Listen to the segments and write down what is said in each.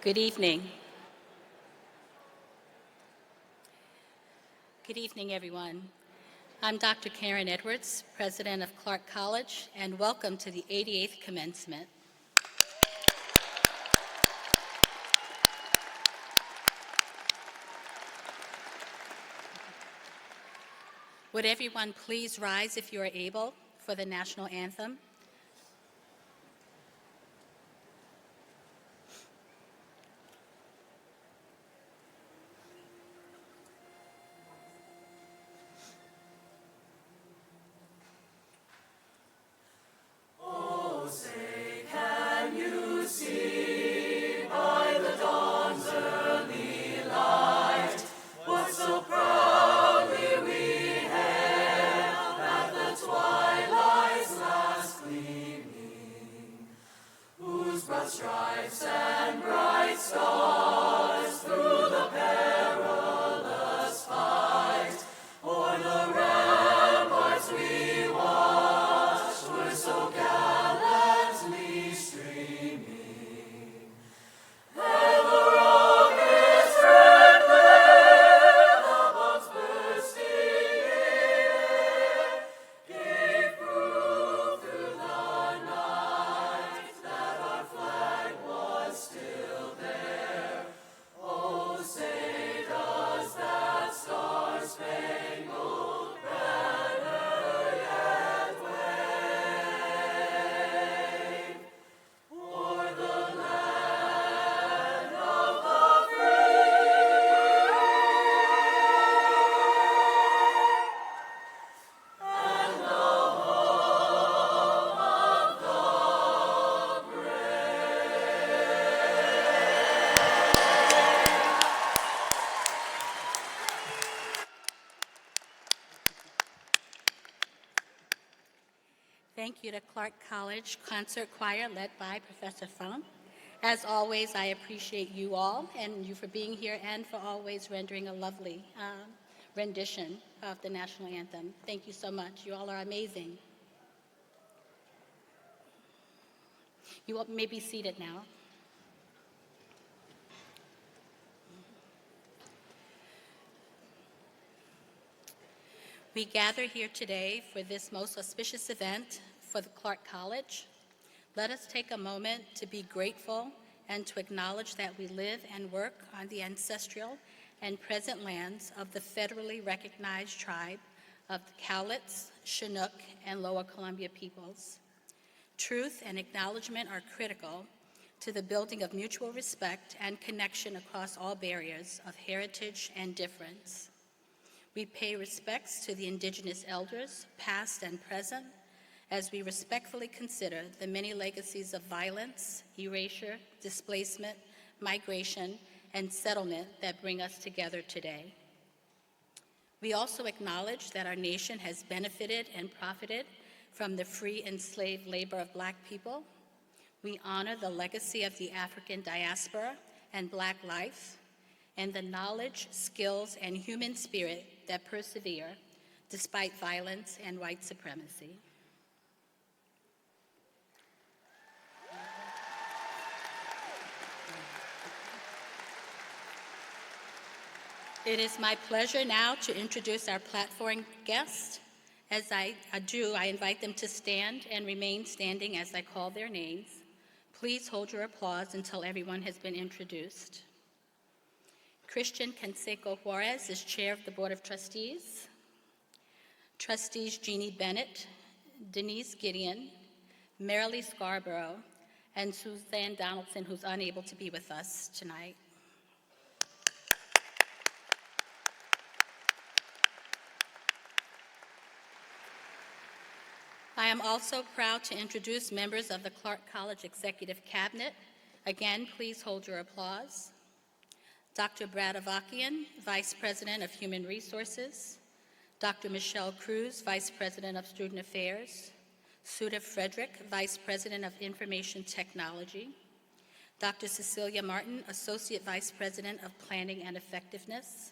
Good evening. Good evening, everyone. I'm Dr. Karen Edwards, President of Clark College, and welcome to the 88th Commencement. Would everyone please rise if you are able for the national anthem? Stripes and bright stars through the perilous fight, o'er the ramparts we watched were so gallantly streaming. And the rockets red glare, the bombs bursting in air, gave proof through the night that our flag was still there. Oh, say does that star-spangled banner yet wave o'er the land of the free and the home of the Thank you to Clark College Concert Choir led by Professor Funk. As always, I appreciate you all and you for being here and for always rendering a lovely rendition of the national anthem. Thank you so much. You all are amazing. You all may be seated now. We gather here today for this most auspicious event for the Clark College. Let us take a moment to be grateful and to acknowledge that we live and work on the ancestral and present lands of the federally recognized tribe of the Cowlitz, Chinook, and Lower Columbia peoples. Truth and acknowledgement are critical to the building of mutual respect and connection across all barriers of heritage and difference. We pay respects to the Indigenous elders, past and present, as we respectfully consider the many legacies of violence, erasure, displacement, migration, and settlement that bring us together today. We also acknowledge that our nation has benefited and profited from the free enslaved labor of Black people. We honor the legacy of the African diaspora and Black life, and the knowledge, skills, and human spirit that persevere despite violence and white supremacy. It is my pleasure now to introduce our platform guests. As I invite them to stand and remain standing as I call their names. Please hold your applause until everyone has been introduced. Christian Canseco Juarez is Chair of the Board of Trustees. Trustees Jeannie Bennett, Denise Gideon, Marilee Scarborough, and Suzanne Donaldson, who's unable to be with us tonight. I am also proud to introduce members of the Clark College Executive Cabinet. Again, please hold your applause. Dr. Brad Avakian, Vice President of Human Resources. Dr. Michelle Cruz, Vice President of Student Affairs. Sudha Frederick, Vice President of Information Technology. Dr. Cecilia Martin, Associate Vice President of Planning and Effectiveness.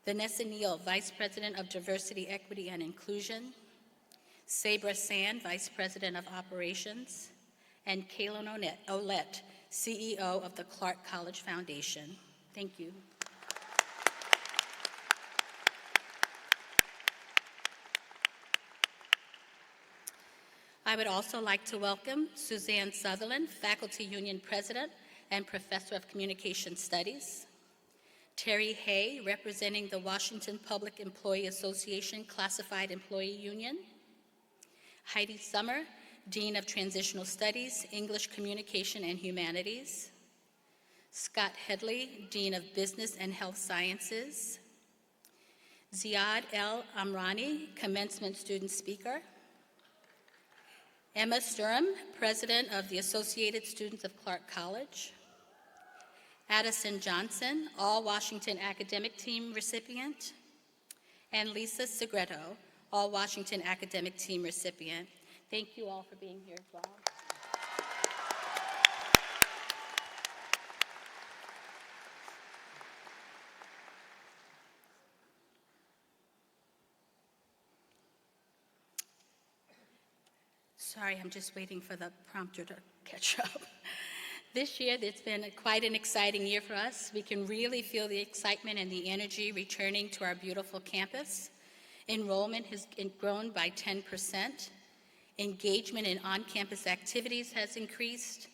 Vanessa Neal, Vice President of Diversity, Equity, and Inclusion. Sabra Sand, Vice President of Operations. And Kaylin Olette, CEO of the Clark College Foundation. Thank you. I would also like to welcome Suzanne Sutherland, Faculty Union President and Professor of Communication Studies; Terry Hay, representing the Washington Public Employee Association Classified Employee Union; Heidi Summer, Dean of Transitional Studies, English Communication and Humanities; Scott Headley, Dean of Business and Health Sciences; Ziad El Amrani, Commencement Student Speaker; Emma Sturm, President of the Associated Students of Clark College; Addison Johnson, All Washington Academic Team recipient; and Lisa Segreto, All Washington Academic Team recipient. Thank you all for being here as well. Sorry, I'm just waiting for the prompter to catch up. This year, it's been quite an exciting year for us. We can really feel the excitement and the energy returning to our beautiful campus. Enrollment has grown by 10%. Engagement in on-campus activities has increased,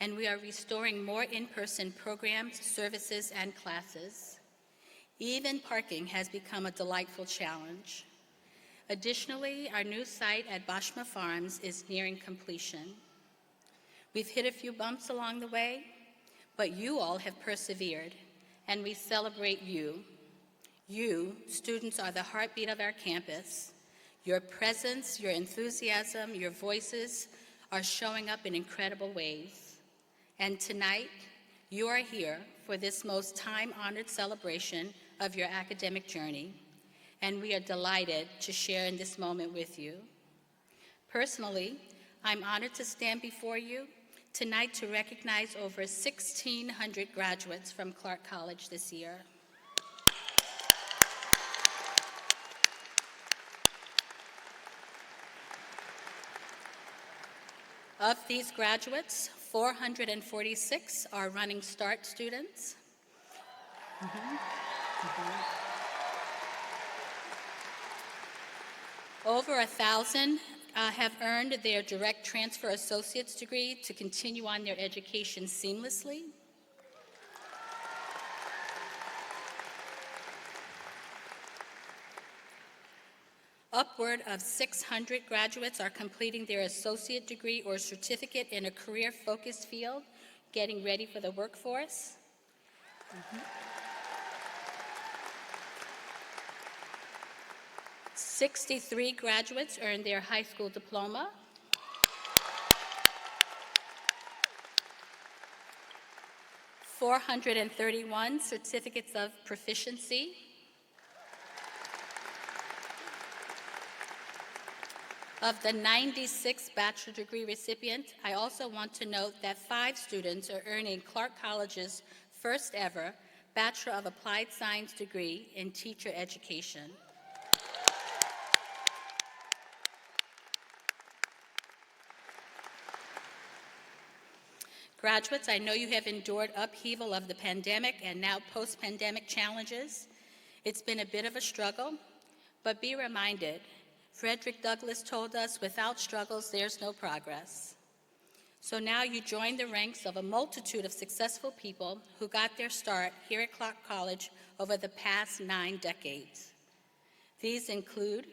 and we are restoring more in-person programs, services, and classes. Even parking has become a delightful challenge. Additionally, our new site at Bashma Farms is nearing completion. We've hit a few bumps along the way, but you all have persevered, and we celebrate you. You, students, are the heartbeat of our campus. Your presence, your enthusiasm, your voices are showing up in incredible ways. And tonight, you are here for this most time-honored celebration of your academic journey, and we are delighted to share in this moment with you. Personally, I'm honored to stand before you tonight to recognize over 1,600 graduates from Clark College this year. Of these graduates, 446 are Running Start students. Over 1,000 have earned their direct transfer associate's degree to continue on their education seamlessly. Upward of 600 graduates are completing their associate degree or certificate in a career-focused field, getting ready for the workforce. 63 graduates earned their high school diploma. 431 certificates of proficiency. Of the 96 bachelor degree recipients, I also want to note that 5 students are earning Clark College's first ever Bachelor of Applied Science degree in teacher education. Graduates, I know you have endured upheaval of the pandemic and now post-pandemic challenges. It's been a bit of a struggle, but be reminded, Frederick Douglass told us, without struggles, there's no progress. So now you join the ranks of a multitude of successful people who got their start here at Clark College over the past 9 decades. These include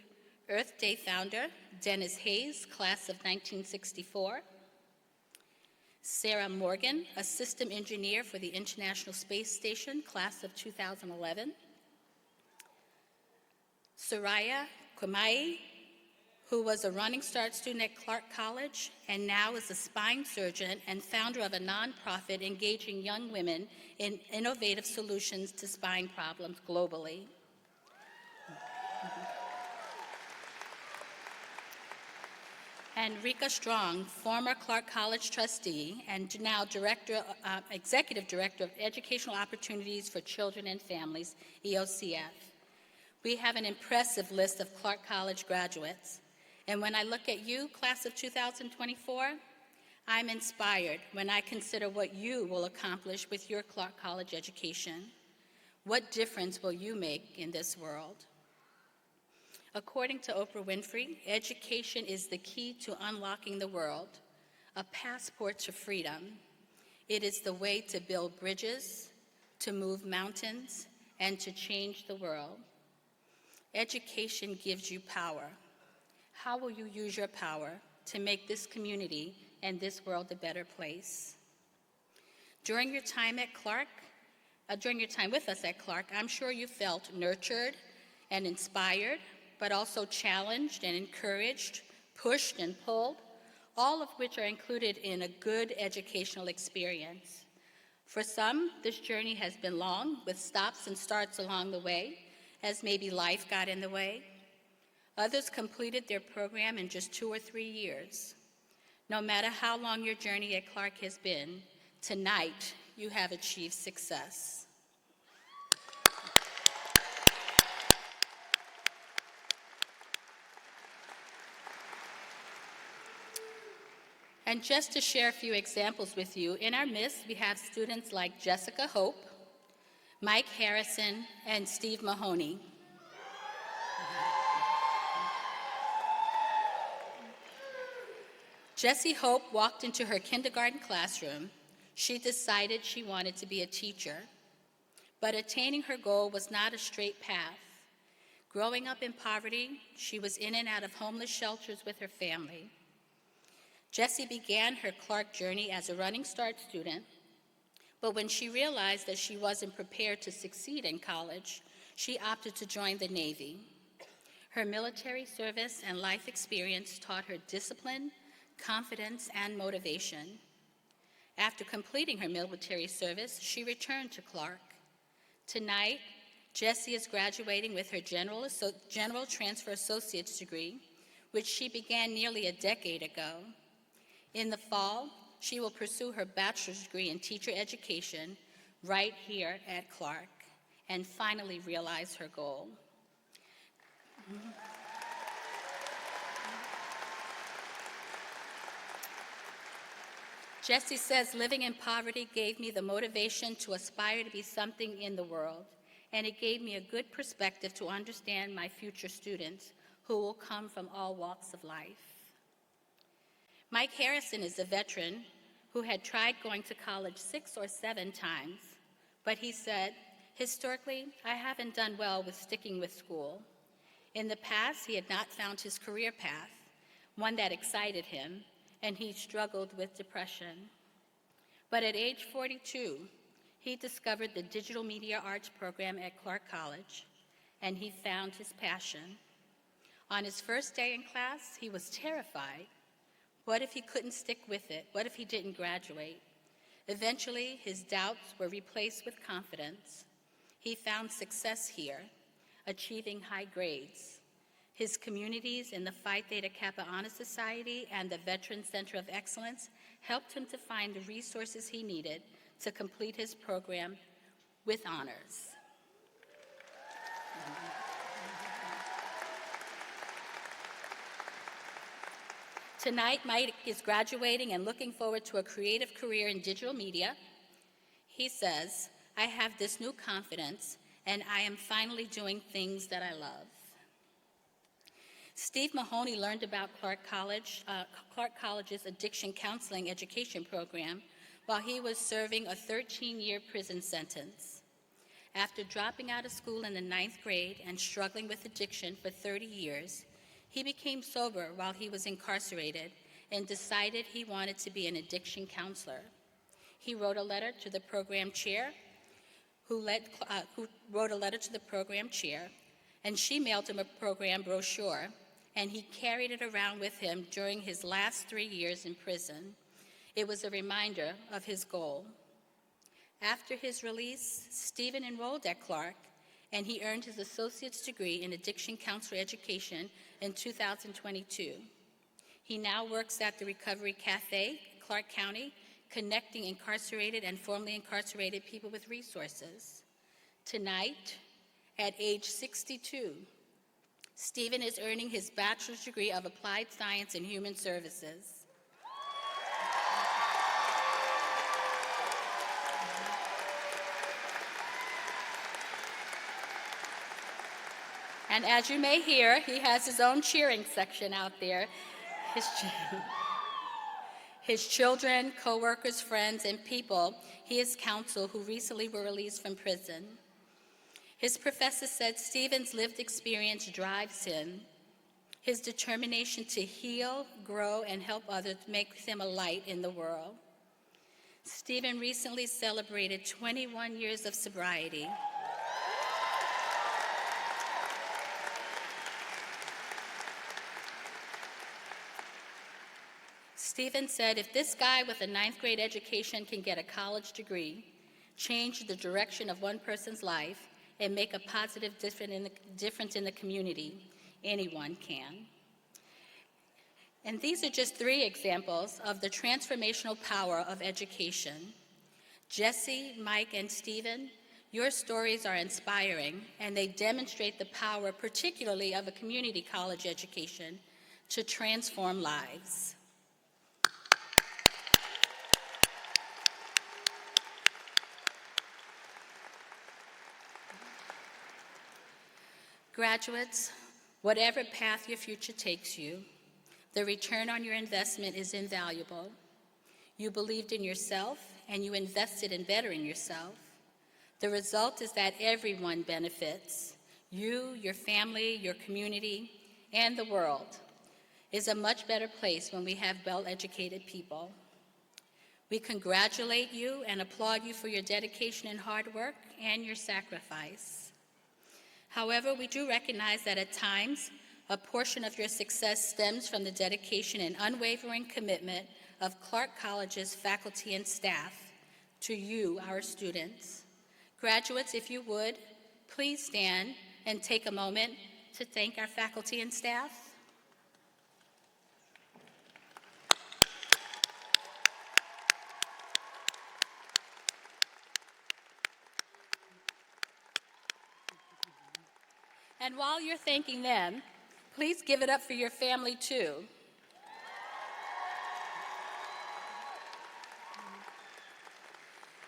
Earth Day founder Dennis Hayes, class of 1964, Sarah Morgan, a system engineer for the International Space Station, class of 2011, Soraya Kwamai, who was a Running Start student at Clark College and now is a spine surgeon and founder of a nonprofit engaging young women in innovative solutions to spine problems globally. And Rika Strong, former Clark College trustee and now executive director of Educational Opportunities for Children and Families, EOCF. We have an impressive list of Clark College graduates. And when I look at you, class of 2024, I'm inspired when I consider what you will accomplish with your Clark College education. What difference will you make in this world? According to Oprah Winfrey, education is the key to unlocking the world, a passport to freedom. It is the way to build bridges, to move mountains, and to change the world. Education gives you power. How will you use your power to make this community and this world a better place? During your time with us at Clark, I'm sure you felt nurtured and inspired, but also challenged and encouraged, pushed and pulled, all of which are included in a good educational experience. For some, this journey has been long, with stops and starts along the way, as maybe life got in the way. Others completed their program in just 2 or 3 years. No matter how long your journey at Clark has been, tonight you have achieved success. And just to share a few examples with you, in our midst we have students like Jessica Hope, Mike Harrison, and Steve Mahoney. Jessie Hope walked into her kindergarten classroom. She decided she wanted to be a teacher, but attaining her goal was not a straight path. Growing up in poverty, she was in and out of homeless shelters with her family. Jessie began her Clark journey as a Running Start student, but when she realized that she wasn't prepared to succeed in college, she opted to join the Navy. Her military service and life experience taught her discipline, confidence, and motivation. After completing her military service, she returned to Clark. Tonight, Jessie is graduating with her General Transfer Associate's degree, which she began nearly a decade ago. In the fall, she will pursue her bachelor's degree in teacher education right here at Clark and finally realize her goal. Jessie says, living in poverty gave me the motivation to aspire to be something in the world, and it gave me a good perspective to understand my future students who will come from all walks of life. Mike Harrison is a veteran who had tried going to college 6 or 7 times, but he said, historically, I haven't done well with sticking with school. In the past, he had not found his career path, one that excited him, and he struggled with depression. But at age 42, he discovered the digital media arts program at Clark College, and he found his passion. On his first day in class, he was terrified. What if he couldn't stick with it? What if he didn't graduate? Eventually, his doubts were replaced with confidence. He found success here, achieving high grades. His communities in the Phi Theta Kappa Honor Society and the Veteran Center of Excellence helped him to find the resources he needed to complete his program with honors. Tonight, Mike is graduating and looking forward to a creative career in digital media. He says, I have this new confidence, and I am finally doing things that I love. Steve Mahoney learned about Clark College's addiction counseling education program while he was serving a 13-year prison sentence. After dropping out of school in the 9th grade and struggling with addiction for 30 years, he became sober while he was incarcerated and decided he wanted to be an addiction counselor. He wrote a letter to the program chair, and she mailed him a program brochure, and he carried it around with him during his last 3 years in prison. It was a reminder of his goal. After his release, Stephen enrolled at Clark, and he earned his associate's degree in addiction counselor education in 2022. He now works at the Recovery Cafe, Clark County, connecting incarcerated and formerly incarcerated people with resources. Tonight, at age 62, Stephen is earning his bachelor's degree of applied science and human services. And as you may hear, he has his own cheering section out there. His children, co-workers, friends, and people his counsel who recently were released from prison. His professor said Stephen's lived experience drives him. His determination to heal, grow, and help others makes him a light in the world. Stephen recently celebrated 21 years of sobriety. Stephen said, if this guy with a 9th grade education can get a college degree, change the direction of one person's life, and make a positive difference in the community, anyone can. And these are just 3 examples of the transformational power of education. Jesse, Mike, and Stephen, your stories are inspiring, and they demonstrate the power, particularly of a community college education, to transform lives. Graduates, whatever path your future takes you, the return on your investment is invaluable. You believed in yourself and you invested in bettering yourself. The result is that everyone benefits. You, your family, your community, and the world is a much better place when we have well-educated people. We congratulate you and applaud you for your dedication and hard work and your sacrifice. However, we do recognize that at times, a portion of your success stems from the dedication and unwavering commitment of Clark College's faculty and staff to you, our students. Graduates, if you would, please stand and take a moment to thank our faculty and staff. And while you're thanking them, please give it up for your family too.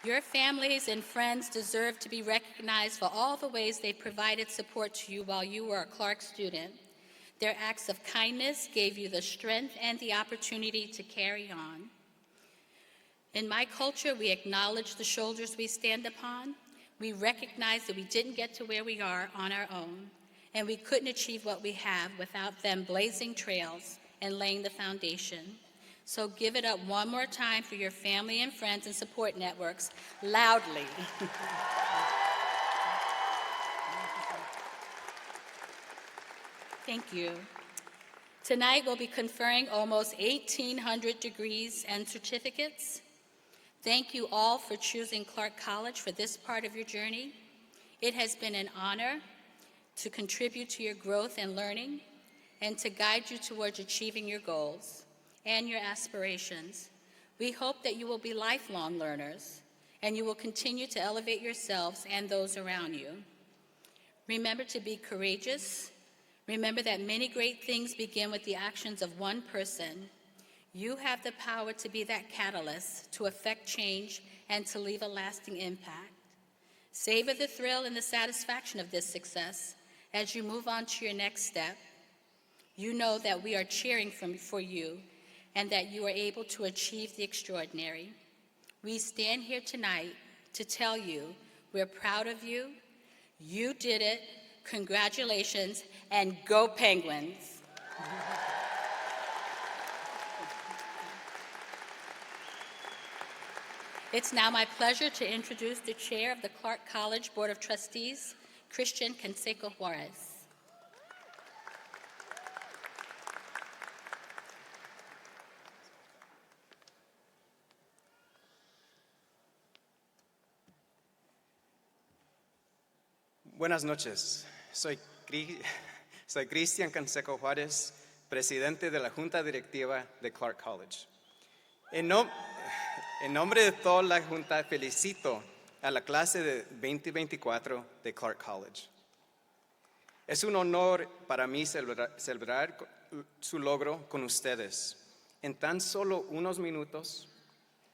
Your families and friends deserve to be recognized for all the ways they provided support to you while you were a Clark student. Their acts of kindness gave you the strength and the opportunity to carry on. In my culture, we acknowledge the shoulders we stand upon. We recognize that we didn't get to where we are on our own, and we couldn't achieve what we have without them blazing trails and laying the foundation. So give it up one more time for your family and friends and support networks, loudly. Thank you. Tonight we'll be conferring almost 1,800 degrees and certificates. Thank you all for choosing Clark College for this part of your journey. It has been an honor to contribute to your growth and learning and to guide you towards achieving your goals and your aspirations. We hope that you will be lifelong learners and you will continue to elevate yourselves and those around you. Remember to be courageous. Remember that many great things begin with the actions of one person. You have the power to be that catalyst to affect change and to leave a lasting impact. Savor the thrill and the satisfaction of this success as you move on to your next step. You know that we are cheering for you and that you are able to achieve the extraordinary. We stand here tonight to tell you we're proud of you. You did it. Congratulations, and go Penguins. It's now my pleasure to introduce the chair of the Clark College Board of Trustees, Christian Canseco Juarez. Buenas noches. Soy Cristian Canseco Juárez, presidente de la Junta Directiva de Clark College. En nombre de toda la Junta, felicito a la clase de 2024 de Clark College. Es un honor para mí celebrar su logro con ustedes. En tan solo unos minutos,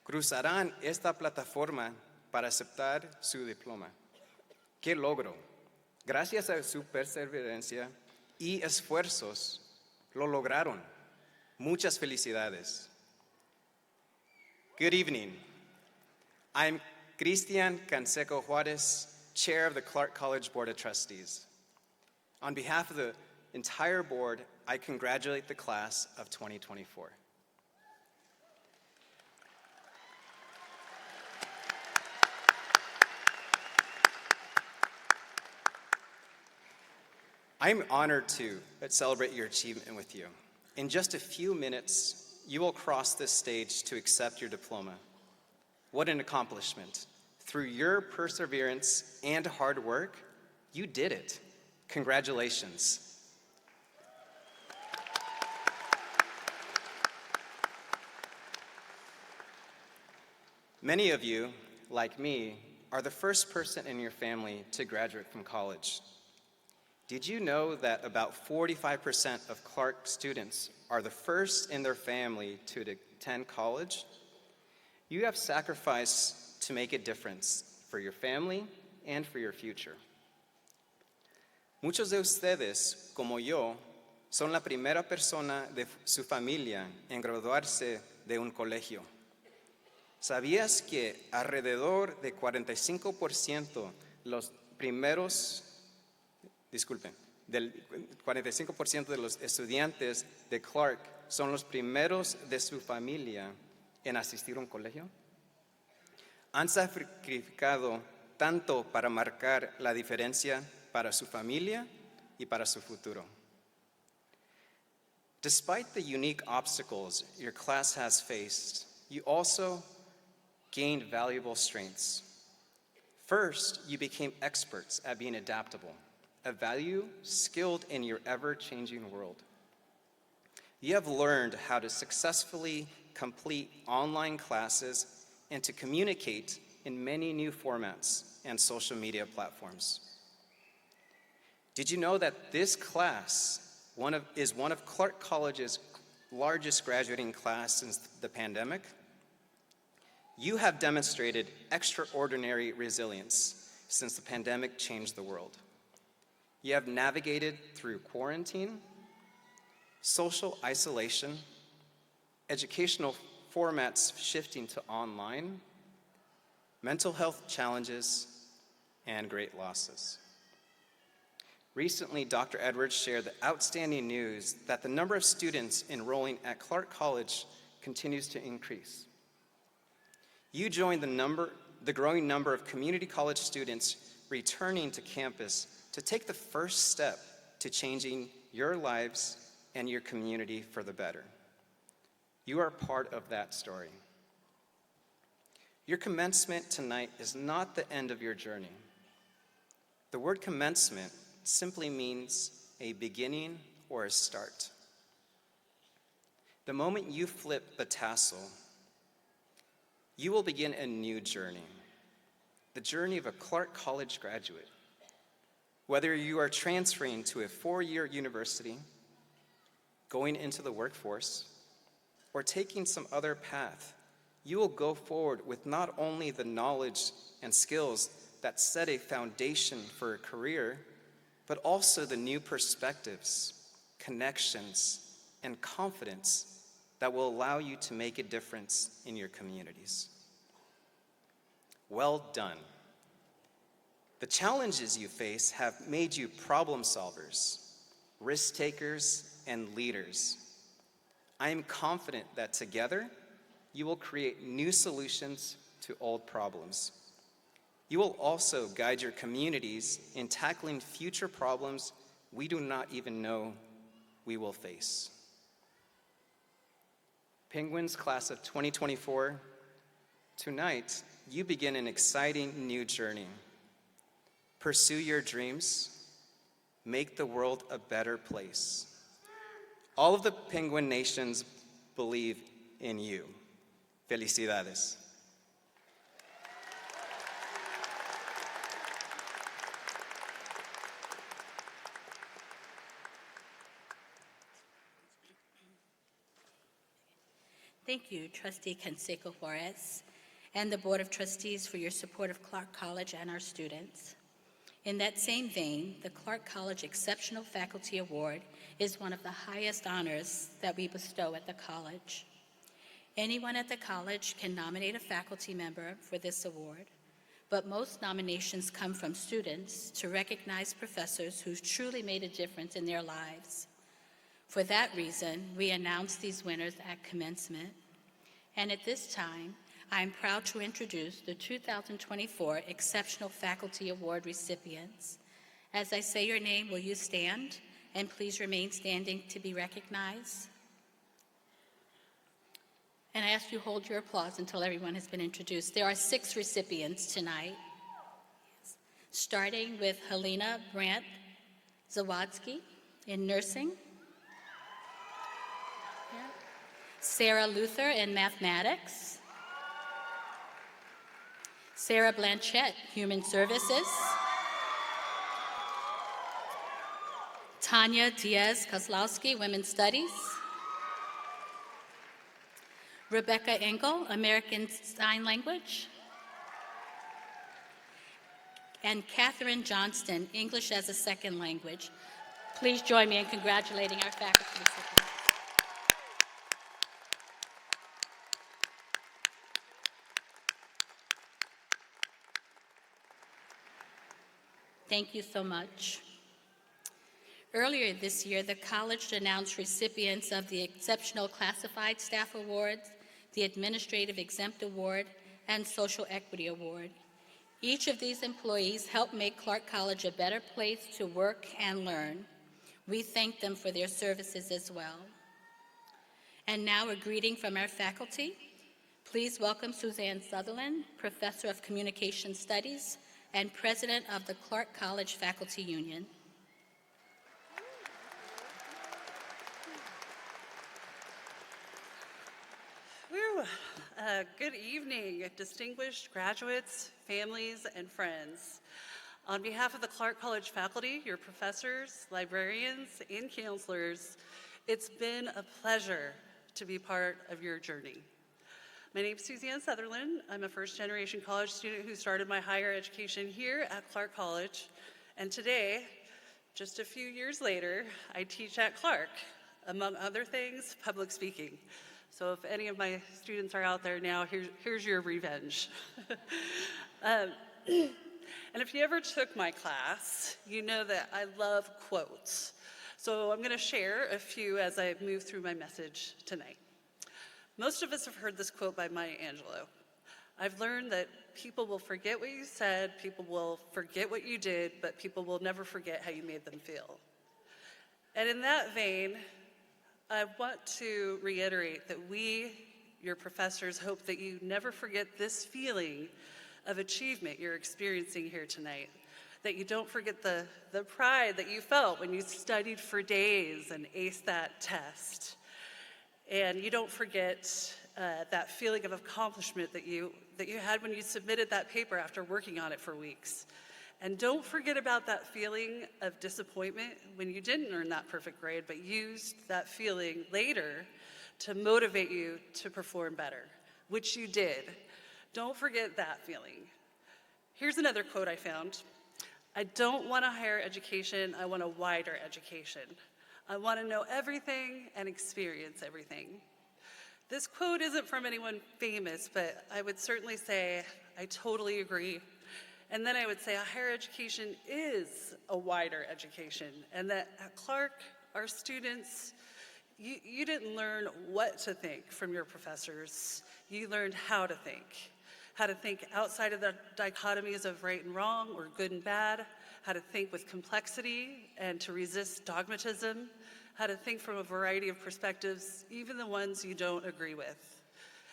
cruzarán esta plataforma para aceptar su diploma. ¡Qué logro! Gracias a su perseverancia y esfuerzos, lo lograron. Muchas felicidades. Good evening. I'm Cristian Canseco Juarez, Chair of the Clark College Board of Trustees. On behalf of the entire board, I congratulate the class of 2024. I'm honored to celebrate your achievement with you. In just a few minutes, you will cross this stage to accept your diploma. What an accomplishment. Through your perseverance and hard work, you did it. Congratulations. Many of you, like me, are the first person in your family to graduate from college. Did you know that about 45% of Clark students are the first in their family to attend college? You have sacrificed to make a difference for your family and for your future. Muchos de ustedes, como yo, son la primera persona de su familia en graduarse de un colegio. ¿Sabías que alrededor de 45% del 45% de los estudiantes de Clark son los primeros de su familia en asistir a un colegio? Han sacrificado tanto para marcar la diferencia para su familia y para su futuro. Despite the unique obstacles your class has faced, you also gained valuable strengths. First, you became experts at being adaptable, a value skilled in your ever-changing world. You have learned how to successfully complete online classes and to communicate in many new formats and social media platforms. Did you know that this class is one of Clark College's largest graduating class since the pandemic? You have demonstrated extraordinary resilience since the pandemic changed the world. You have navigated through quarantine, social isolation, educational formats shifting to online, mental health challenges, and great losses. Recently, Dr. Edwards shared the outstanding news that the number of students enrolling at Clark College continues to increase. You joined the growing number of community college students returning to campus to take the first step to changing your lives and your community for the better. You are part of that story. Your commencement tonight is not the end of your journey. The word commencement simply means a beginning or a start. The moment you flip the tassel, you will begin a new journey, the journey of a Clark College graduate. Whether you are transferring to a four-year university, going into the workforce, or taking some other path, you will go forward with not only the knowledge and skills that set a foundation for a career, but also the new perspectives, connections, and confidence that will allow you to make a difference in your communities. Well done. The challenges you face have made you problem solvers, risk takers, and leaders. I am confident that together, you will create new solutions to old problems. You will also guide your communities in tackling future problems we do not even know we will face. Penguins class of 2024, tonight, you begin an exciting new journey. Pursue your dreams, make the world a better place. All of the Penguin nations believe in you. Felicidades. Thank you, Trustee Canseco Juarez, and the Board of Trustees for your support of Clark College and our students. In that same vein, the Clark College Exceptional Faculty Award is one of the highest honors that we bestow at the college. Anyone at the college can nominate a faculty member for this award, but most nominations come from students to recognize professors who truly made a difference in their lives. For that reason, we announce these winners at commencement. And at this time, I am proud to introduce the 2024 Exceptional Faculty Award recipients. As I say your name, will you stand? And please remain standing to be recognized. And I ask you hold your applause until everyone has been introduced. There are 6 recipients tonight, starting with Helena Brandt Zawadsky in nursing, Sarah Luther in mathematics, Sarah Blanchette, human services, Tanya Diaz-Kozlowski, women's studies, Rebecca Engel, American Sign Language, and Catherine Johnston, English as a Second Language. Please join me in congratulating our faculty recipients. Thank you so much. Earlier this year, the college announced recipients of the Exceptional Classified Staff Awards, the Administrative Exempt Award, and Social Equity Award. Each of these employees helped make Clark College a better place to work and learn. We thank them for their services as well. And now a greeting from our faculty. Please welcome Suzanne Sutherland, Professor of Communication Studies and President of the Clark College Faculty Union. Good evening, distinguished graduates, families, and friends. On behalf of the Clark College faculty, your professors, librarians, and counselors, it's been a pleasure to be part of your journey. My name is Suzanne Sutherland. I'm a first-generation college student who started my higher education here at Clark College, and today, just a few years later, I teach at Clark, among other things, public speaking. So if any of my students are out there now, here's your revenge. And if you ever took my class, you know that I love quotes. So I'm going to share a few as I move through my message tonight. Most of us have heard this quote by Maya Angelou. I've learned that people will forget what you said, people will forget what you did, but people will never forget how you made them feel. And in that vein, I want to reiterate that we, your professors, hope that you never forget this feeling of achievement you're experiencing here tonight, that you don't forget the pride that you felt when you studied for days and aced that test. And you don't forget that feeling of accomplishment that you had when you submitted that paper after working on it for weeks. And don't forget about that feeling of disappointment when you didn't earn that perfect grade, but used that feeling later to motivate you to perform better, which you did. Don't forget that feeling. Here's another quote I found. I don't want a higher education, I want a wider education. I want to know everything and experience everything. This quote isn't from anyone famous, but I would certainly say I totally agree. And then I would say a higher education is a wider education, and that at Clark, our students, you didn't learn what to think from your professors. You learned how to think outside of the dichotomies of right and wrong or good and bad, how to think with complexity and to resist dogmatism, how to think from a variety of perspectives, even the ones you don't agree with.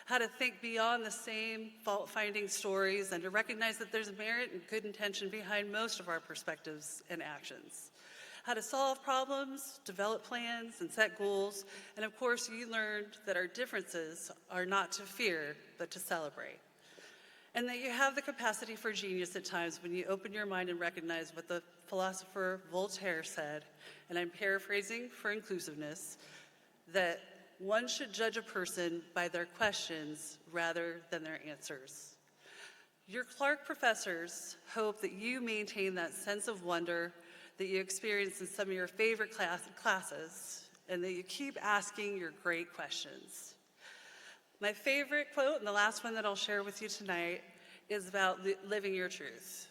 How to think beyond the same fault-finding stories and to recognize that there's merit and good intention behind most of our perspectives and actions. How to solve problems, develop plans, and set goals. And of course, you learned that our differences are not to fear, but to celebrate. And that you have the capacity for genius at times when you open your mind and recognize what the philosopher Voltaire said, and I'm paraphrasing for inclusiveness, that one should judge a person by their questions rather than their answers. Your Clark professors hope that you maintain that sense of wonder that you experience in some of your favorite classes, and that you keep asking your great questions. My favorite quote, and the last one that I'll share with you tonight, is about living your truth.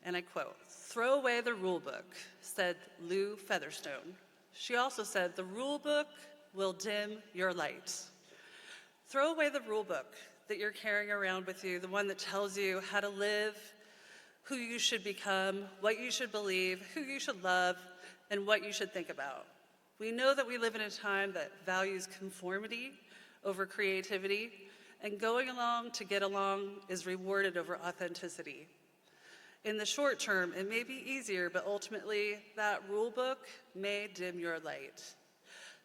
And I quote, "Throw away the rule book," said Lou Featherstone. She also said, "The rule book will dim your light." Throw away the rule book that you're carrying around with you, the one that tells you how to live, who you should become, what you should believe, who you should love, and what you should think about. We know that we live in a time that values conformity over creativity, and going along to get along is rewarded over authenticity. In the short term, it may be easier, but ultimately, that rule book may dim your light.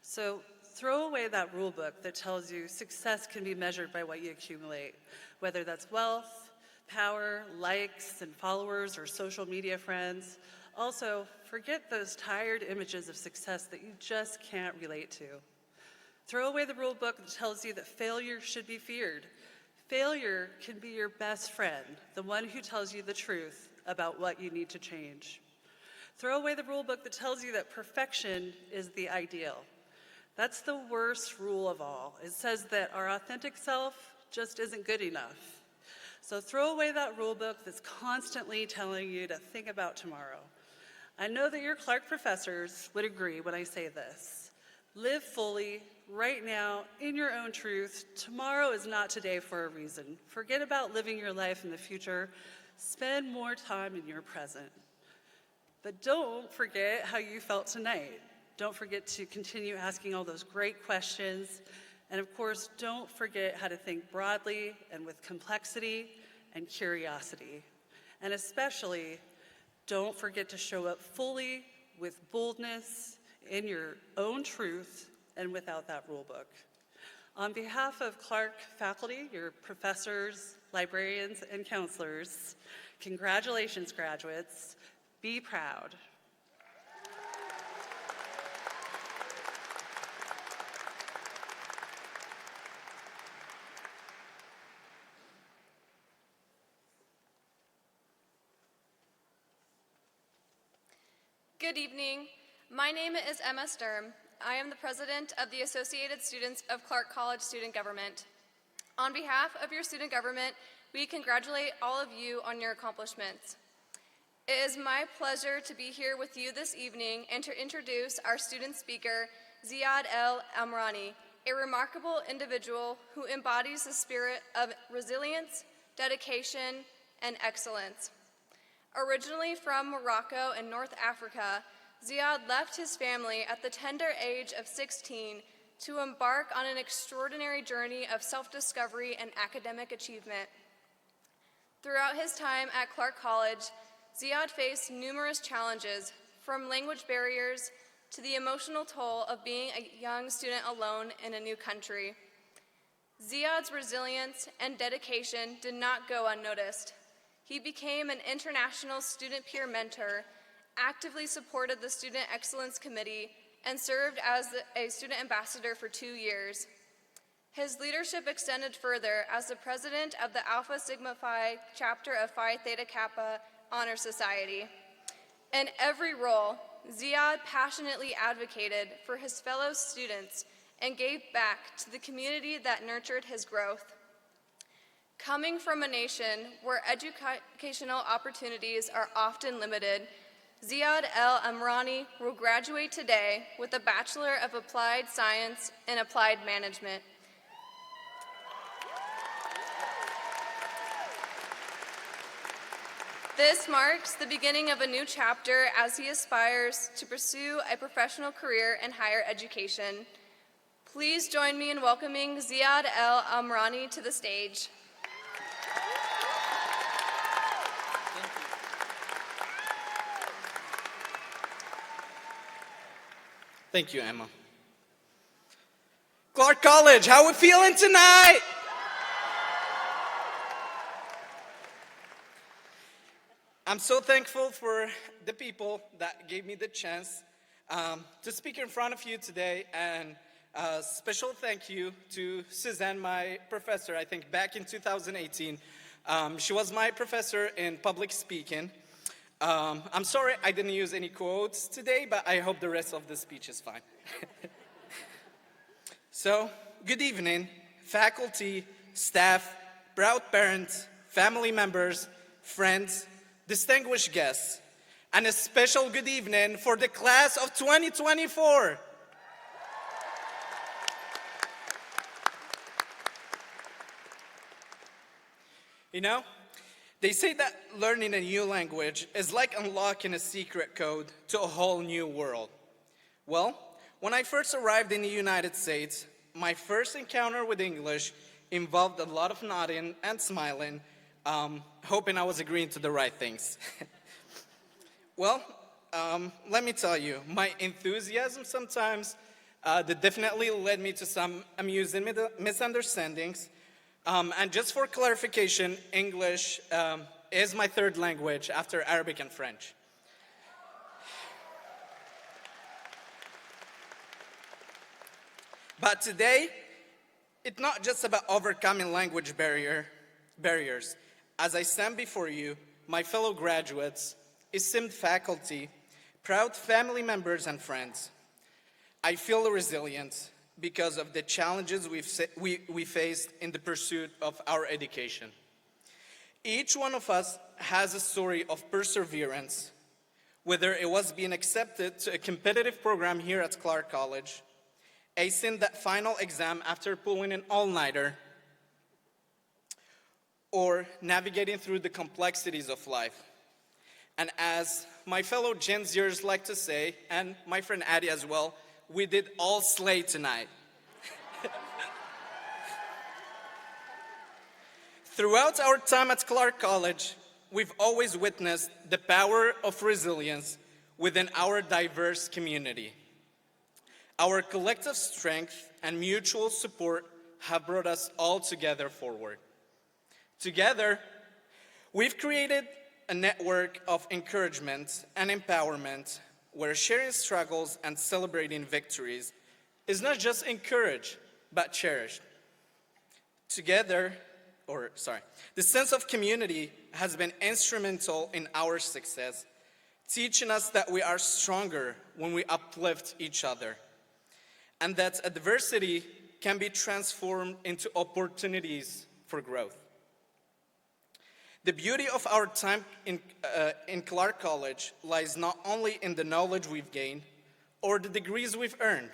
So throw away that rule book that tells you success can be measured by what you accumulate, whether that's wealth, power, likes and followers, or social media friends. Also, forget those tired images of success that you just can't relate to. Throw away the rule book that tells you that failure should be feared. Failure can be your best friend, the one who tells you the truth about what you need to change. Throw away the rule book that tells you that perfection is the ideal. That's the worst rule of all. It says that our authentic self just isn't good enough. So throw away that rule book that's constantly telling you to think about tomorrow. I know that your Clark professors would agree when I say this. Live fully, right now, in your own truth. Tomorrow is not today for a reason. Forget about living your life in the future. Spend more time in your present. But don't forget how you felt tonight. Don't forget to continue asking all those great questions. And of course, don't forget how to think broadly and with complexity and curiosity. And especially, don't forget to show up fully with boldness in your own truth and without that rule book. On behalf of Clark faculty, your professors, librarians, and counselors, congratulations, graduates. Be proud. Good evening. My name is Emma Sturm. I am the president of the Associated Students of Clark College Student Government. On behalf of your student government, we congratulate all of you on your accomplishments. It is my pleasure to be here with you this evening and to introduce our student speaker, Ziad El Amrani, a remarkable individual who embodies the spirit of resilience, dedication, and excellence. Originally from Morocco and North Africa, Ziad left his family at the tender age of 16 to embark on an extraordinary journey of self-discovery and academic achievement. Throughout his time at Clark College, Ziad faced numerous challenges, from language barriers to the emotional toll of being a young student alone in a new country. Ziad's resilience and dedication did not go unnoticed. He became an international student peer mentor, actively supported the Student Excellence Committee, and served as a student ambassador for 2 years. His leadership extended further as the president of the Alpha Sigma Phi chapter of Phi Theta Kappa Honor Society. In every role, Ziad passionately advocated for his fellow students and gave back to the community that nurtured his growth. Coming from a nation where educational opportunities are often limited, Ziad El Amrani will graduate today with a Bachelor of Applied Science and Applied Management. This marks the beginning of a new chapter as he aspires to pursue a professional career in higher education. Please join me in welcoming Ziad El Amrani to the stage. Thank you, Emma. Clark College, how we feeling tonight? I'm so thankful for the people that gave me the chance to speak in front of you today, and a special thank you to Suzanne, my professor, I think back in 2018, She was my professor in public speaking. I'm sorry I didn't use any quotes today, but I hope the rest of the speech is fine. So, good evening, faculty, staff, proud parents, family members, friends, distinguished guests, and a special good evening for the class of 2024. You know, they say that learning a new language is like unlocking a secret code to a whole new world. Well, when I first arrived in the United States, my first encounter with English involved a lot of nodding and smiling, hoping I was agreeing to the right things. Well, let me tell you, my enthusiasm sometimes that definitely led me to some amusing misunderstandings. And just for clarification, English is my third language after Arabic and French. But today, it's not just about overcoming language barriers. As I stand before you, my fellow graduates, esteemed faculty, proud family members and friends, I feel resilient because of the challenges we faced in the pursuit of our education. Each one of us has a story of perseverance, whether it was being accepted to a competitive program here at Clark College, acing that final exam after pulling an all-nighter, or navigating through the complexities of life. And as my fellow Gen Zers like to say, and my friend Addie as well, we did all slay tonight. Throughout our time at Clark College, we've always witnessed the power of resilience within our diverse community. Our collective strength and mutual support have brought us all together forward. Together, we've created a network of encouragement and empowerment where sharing struggles and celebrating victories is not just encouraged, but cherished. The sense of community has been instrumental in our success, teaching us that we are stronger when we uplift each other, and that adversity can be transformed into opportunities for growth. The beauty of our time in Clark College lies not only in the knowledge we've gained or the degrees we've earned,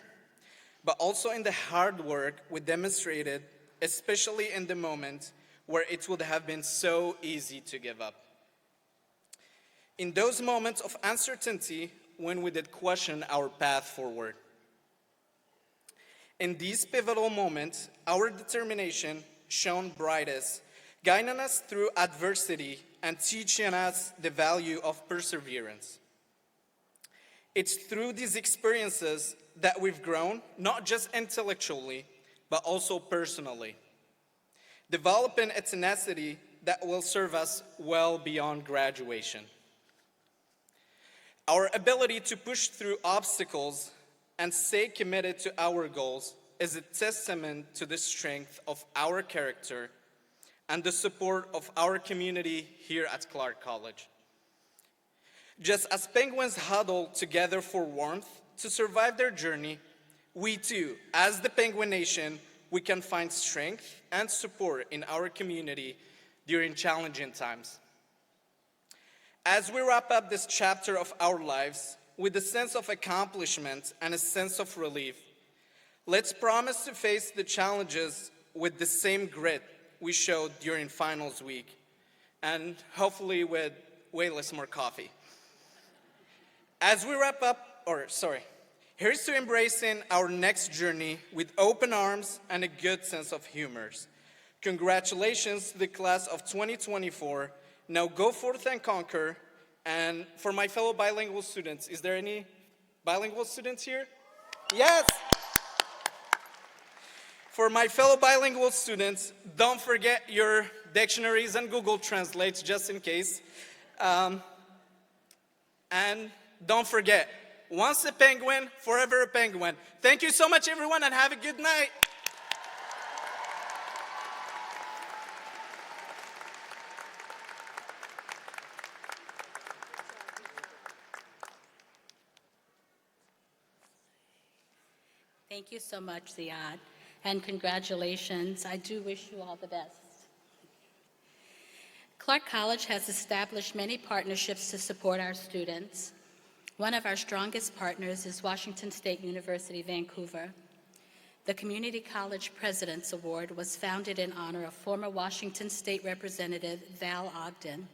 but also in the hard work we demonstrated, especially in the moment where it would have been so easy to give up. In those moments of uncertainty when we did question our path forward. In these pivotal moments, our determination shone brightest, guiding us through adversity and teaching us the value of perseverance. It's through these experiences that we've grown, not just intellectually, but also personally, developing a tenacity that will serve us well beyond graduation. Our ability to push through obstacles and stay committed to our goals is a testament to the strength of our character and the support of our community here at Clark College. Just as penguins huddle together for warmth to survive their journey, we too, as the Penguin Nation, we can find strength and support in our community during challenging times. As we wrap up this chapter of our lives with a sense of accomplishment and a sense of relief, let's promise to face the challenges with the same grit we showed during finals week, and hopefully with way less more coffee. As we wrap up, here's to embracing our next journey with open arms and a good sense of humor. Congratulations to the class of 2024. Now go forth and conquer. And for my fellow bilingual students, is there any bilingual students here? Yes! For my fellow bilingual students, don't forget your dictionaries and Google Translates just in case. And don't forget, once a penguin, forever a penguin. Thank you so much, everyone, and have a good night. Thank you so much, Ziad, and congratulations. I do wish you all the best. Clark College has established many partnerships to support our students. One of our strongest partners is Washington State University, Vancouver. The Community College President's Award was founded in honor of former Washington State Representative Val Ogden.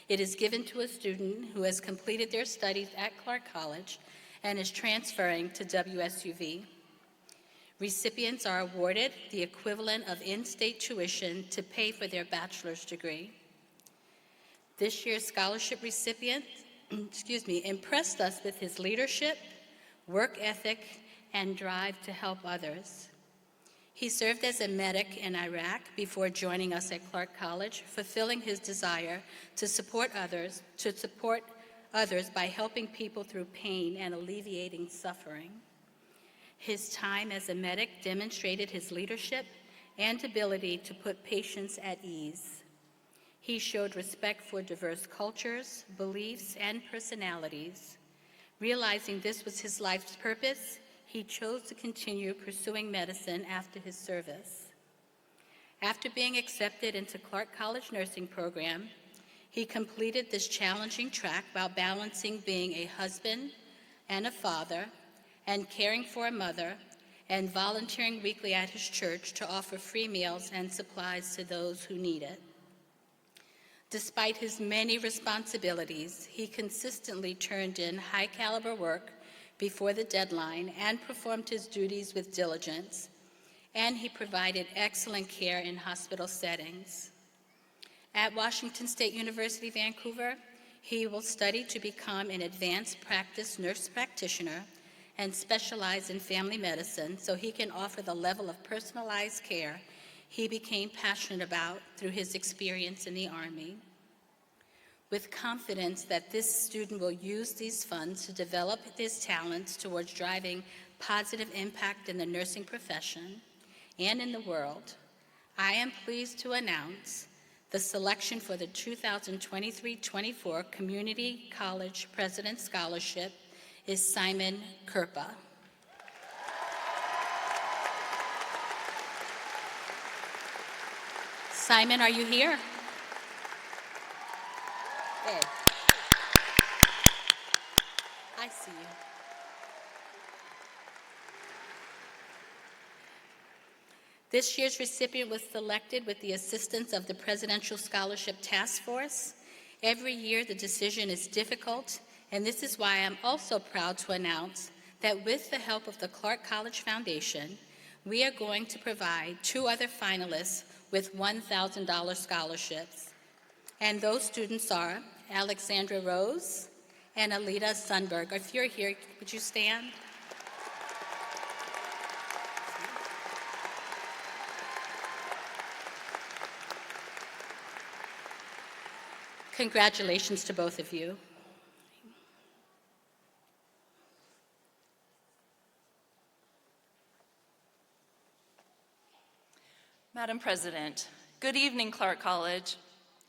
It is given to a student who has completed their studies at Clark College and is transferring to WSUV. Recipients are awarded the equivalent of in-state tuition to pay for their bachelor's degree. This year's scholarship recipient impressed us with his leadership, work ethic, and drive to help others. He served as a medic in Iraq before joining us at Clark College, fulfilling his desire to support others by helping people through pain and alleviating suffering. His time as a medic demonstrated his leadership and ability to put patients at ease. He showed respect for diverse cultures, beliefs, and personalities. Realizing this was his life's purpose, he chose to continue pursuing medicine after his service. After being accepted into Clark College nursing program, he completed this challenging track while balancing being a husband and a father and caring for a mother and volunteering weekly at his church to offer free meals and supplies to those who need it. Despite his many responsibilities, he consistently turned in high-caliber work before the deadline and performed his duties with diligence, and he provided excellent care in hospital settings. At Washington State University, Vancouver, he will study to become an advanced practice nurse practitioner and specialize in family medicine so he can offer the level of personalized care he became passionate about through his experience in the Army. With confidence that this student will use these funds to develop his talents towards driving positive impact in the nursing profession and in the world, I am pleased to announce the selection for the 2023-24 Community College President's Scholarship is Simon Kerpa. Simon, are you here? Hey. I see you. This year's recipient was selected with the assistance of the Presidential Scholarship Task Force. Every year the decision is difficult, and this is why I'm also proud to announce that with the help of the Clark College Foundation, we are going to provide 2 other finalists with $1,000 scholarships. And those students are Alexandra Rose and Alita Sundberg. If you're here, would you stand? Congratulations to both of you. Madam President, good evening, Clark College.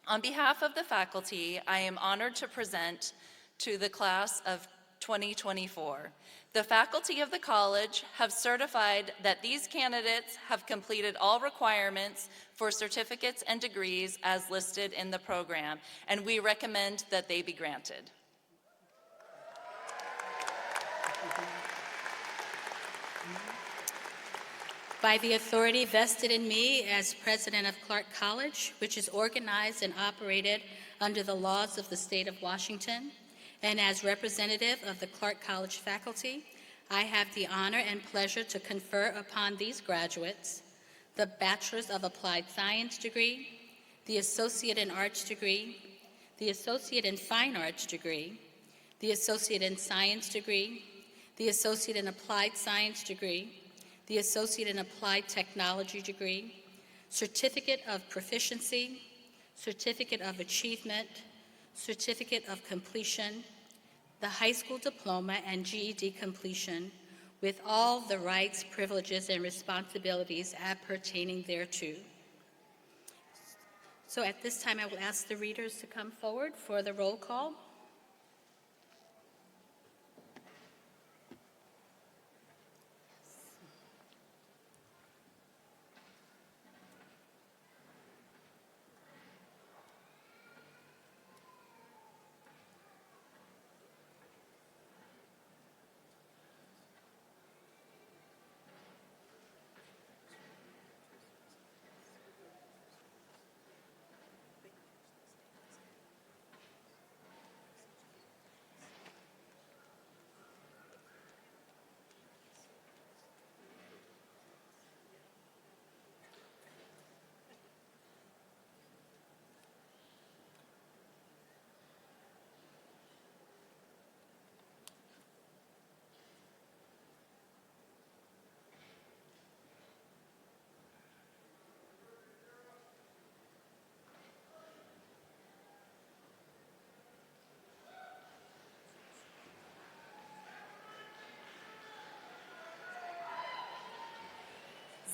On behalf of the faculty, I am honored to present to the class of 2024. The faculty of the college have certified that these candidates have completed all requirements for certificates and degrees as listed in the program, and we recommend that they be granted. By the authority vested in me as president of Clark College, which is organized and operated under the laws of the state of Washington, and as representative of the Clark College faculty, I have the honor and pleasure to confer upon these graduates the Bachelor's of Applied Science degree, the Associate in Arts degree, the Associate in Fine Arts degree, the Associate in Science degree, the Associate in Applied Science degree, the Associate in Applied Technology degree, Certificate of Proficiency, Certificate of Achievement, Certificate of Completion, the high school diploma and GED completion, with all the rights, privileges, and responsibilities appertaining thereto. So at this time, I will ask the readers to come forward for the roll call.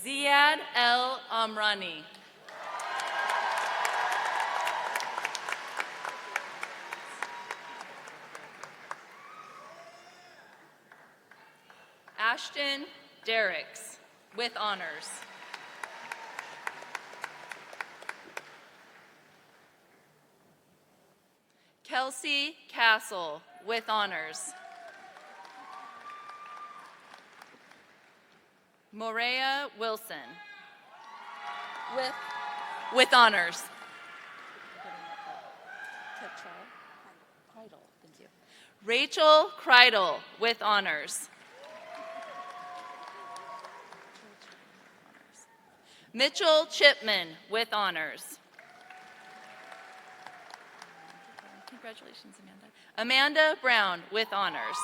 Ziad El Amrani. Ashton Derricks, with honors. Kelsey Castle, with honors. Morea Wilson, with honors. Rachel Kreidel, with honors. Mitchell Chipman, with honors. Congratulations, Amanda. Amanda Brown, with honors.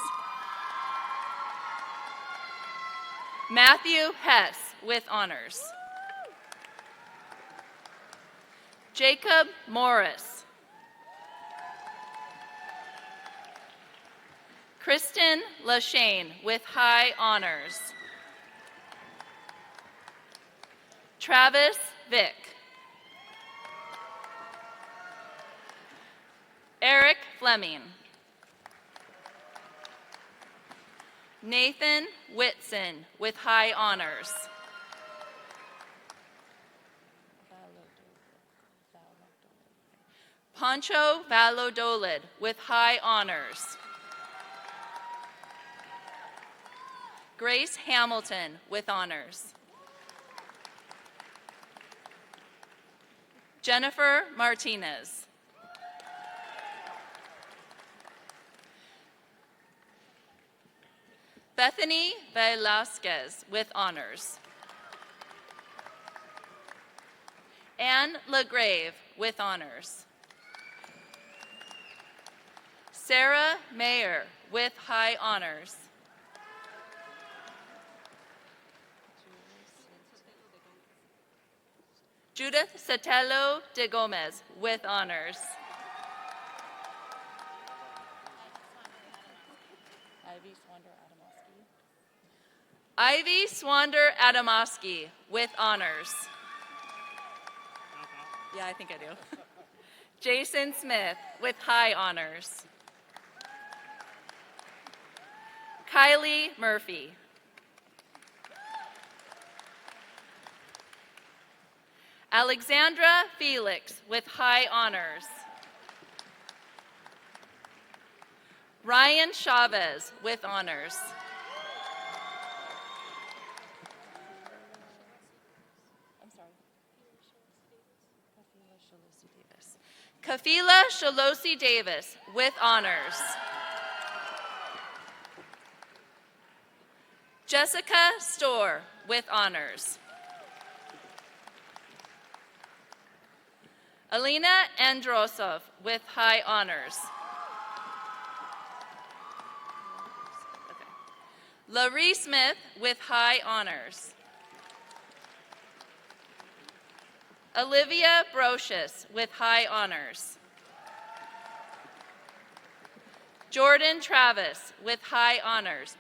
Matthew Hess, with honors. Jacob Morris. Kristen Lashane, with high honors. Travis Vick. Eric Fleming. Nathan Whitson, with high honors. Pancho Valladolid, with high honors. Grace Hamilton, with honors. Jennifer Martinez. Bethany Velasquez, with honors. Anne LaGrave, with honors. Sarah Mayer, with high honors. Judith Sotelo de Gomez, with honors. Ivy Swander Adamoski, with honors. Yeah, I think I do. Jason Smith, with high honors. Kylie Murphy. Alexandra Felix, with high honors. Ryan Chavez, with honors. Kafila Shalosi Davis, with honors. Jessica Storr, with honors. Alina Androsov, with high honors. Larry Smith, with high honors. Olivia Brocious, with high honors. Jordan Travis, with high honors.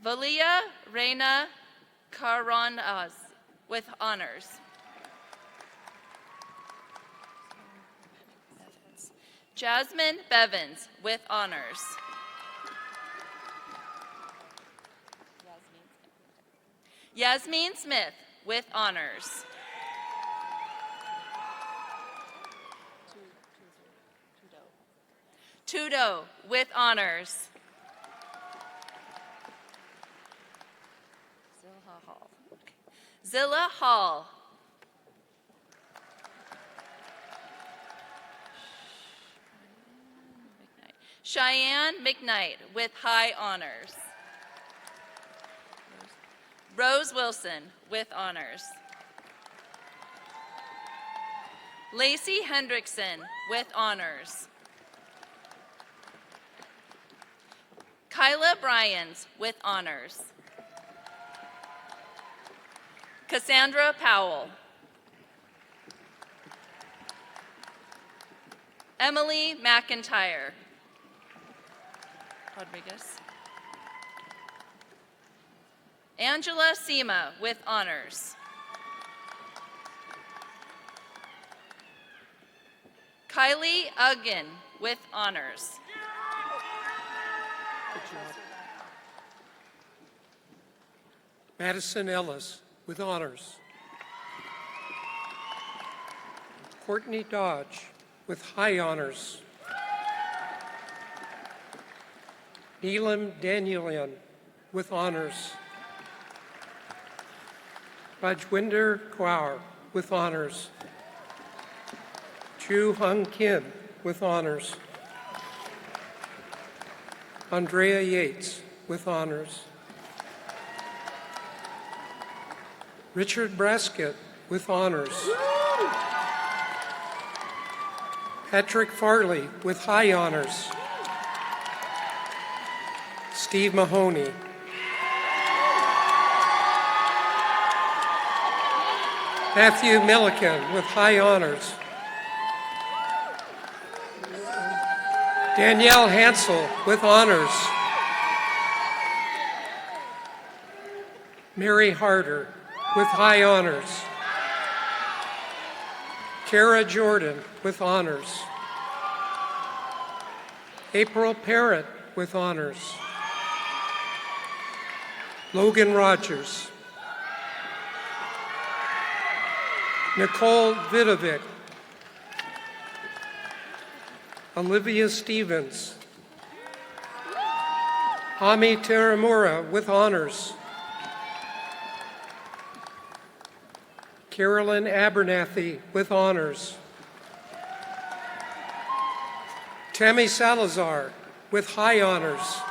Valia Reina Caronaz, with honors. Jasmine Bevins, with honors. Yasmin Smith, with honors. Tudo, with honors. Zilla Hall. Cheyenne McKnight, with high honors. Rose Wilson, with honors. Lacey Hendrickson, with honors. Kyla Bryans, with honors. Cassandra Powell. Emily McIntyre. Rodriguez. Angela Sema with honors. Kylie Uggan with honors. Madison Ellis with honors. Courtney Dodge with high honors. Neelam Danielian with honors. Rajwinder Kaur with honors. Chu Hung Kim with honors. Andrea Yates with honors. Richard Braskett with honors. Patrick Farley with high honors. Steve Mahoney. Matthew Milliken with high honors. Danielle Hansel with honors. Mary Harder with high honors. Kara Jordan with honors. April Parrott with honors. Logan Rogers. Nicole Vidovic. Olivia Stevens. Ami Teramura with honors. Carolyn Abernathy with honors. Tammy Salazar with high honors.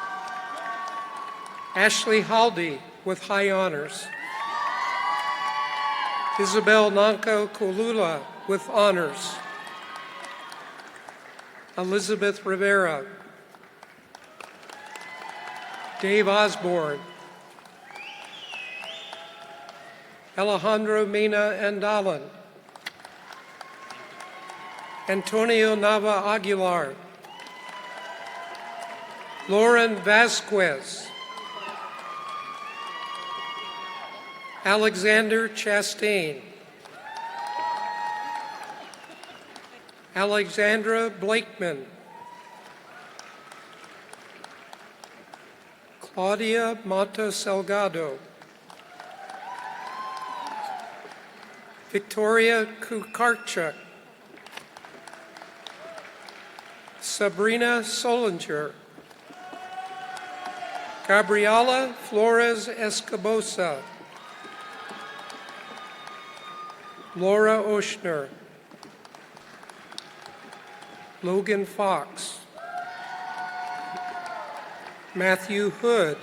Ashley Haldy with high honors. Isabel Nanko Kolula with honors. Elizabeth Rivera. Dave Osborne. Alejandro Mina Andalan. Antonio Nava Aguilar. Lauren Vasquez. Alexander Chastain. Alexandra Blakeman. Claudia Mata Salgado. Victoria Kukarchuk. Sabrina Solinger. Gabriela Flores Escobosa. Laura Oshner. Logan Fox. Matthew Hood.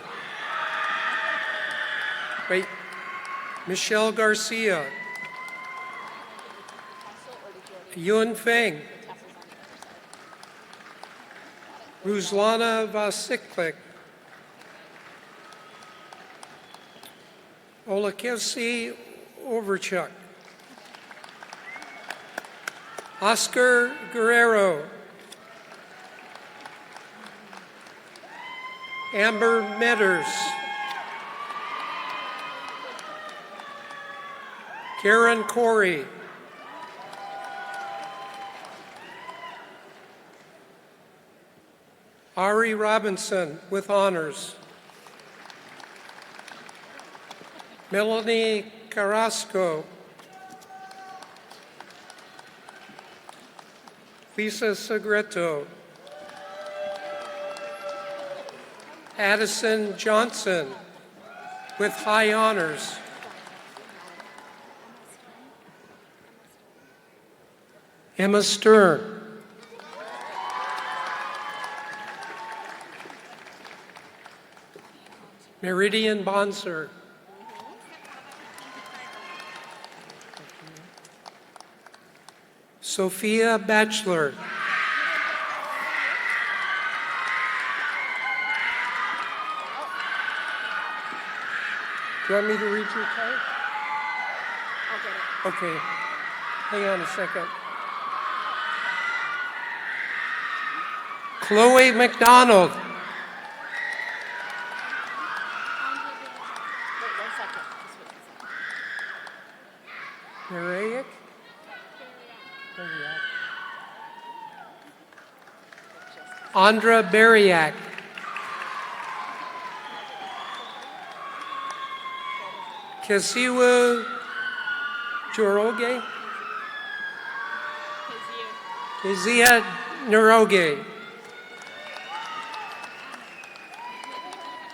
Michelle Garcia. Yun Feng. Ruslana Vasiklik. Olakevsi Overchuk. Oscar Guerrero. Amber Metters. Karen Corey. Ari Robinson with honors. Melanie Carrasco. Lisa Segreto. Addison Johnson with high honors. Emma Stern. Meridian Bonser. Sophia Bachelor. Do you want me to read your card? I'll get it. Okay. Hang on a second. Chloe McDonald. Andra Bariak. Kesiwa Joroge. Kezia Naroge.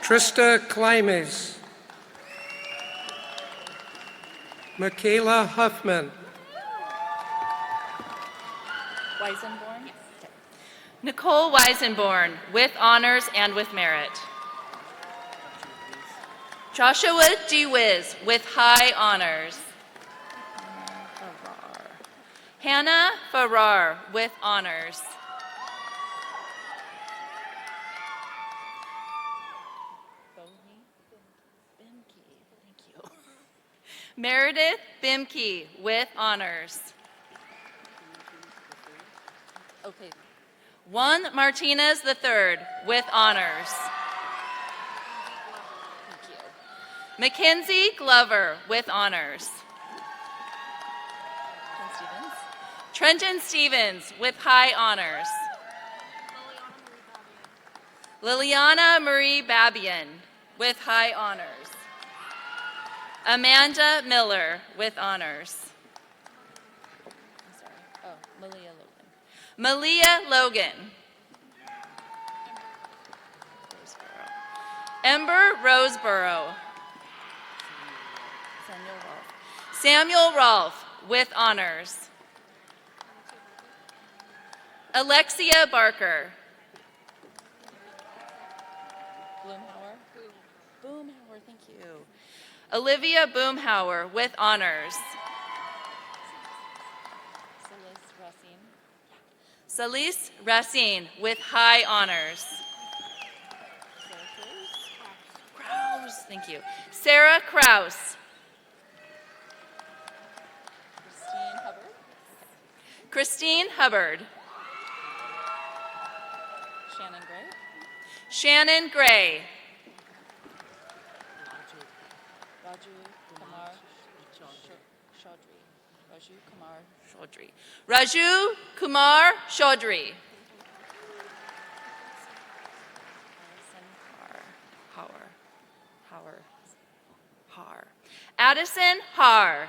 Trista Climes. Michaela Huffman. Weisenborn? Nicole Weisenborn, with honors and with merit. Joshua G. Wiz, with high honors. Hannah Farrar, with honors. Meredith Bimke, with honors. Okay. Juan Martinez III, with honors. Thank you. Mackenzie Glover, with honors. Trenton Stevens, with high honors. Liliana Marie Babian, with high honors. Amanda Miller, with honors. I'm sorry. Oh, Malia Logan. Malia Logan. Ember Roseborough. Samuel Rolfe, with honors. Alexia Barker. Boomhauer, thank you. Olivia Boomhauer, with honors. Celise Racine, with high honors. Krause, thank you. Sarah Krause. Christine Hubbard. Shannon Gray. Raju Kumar Chaudhry. Addison Har.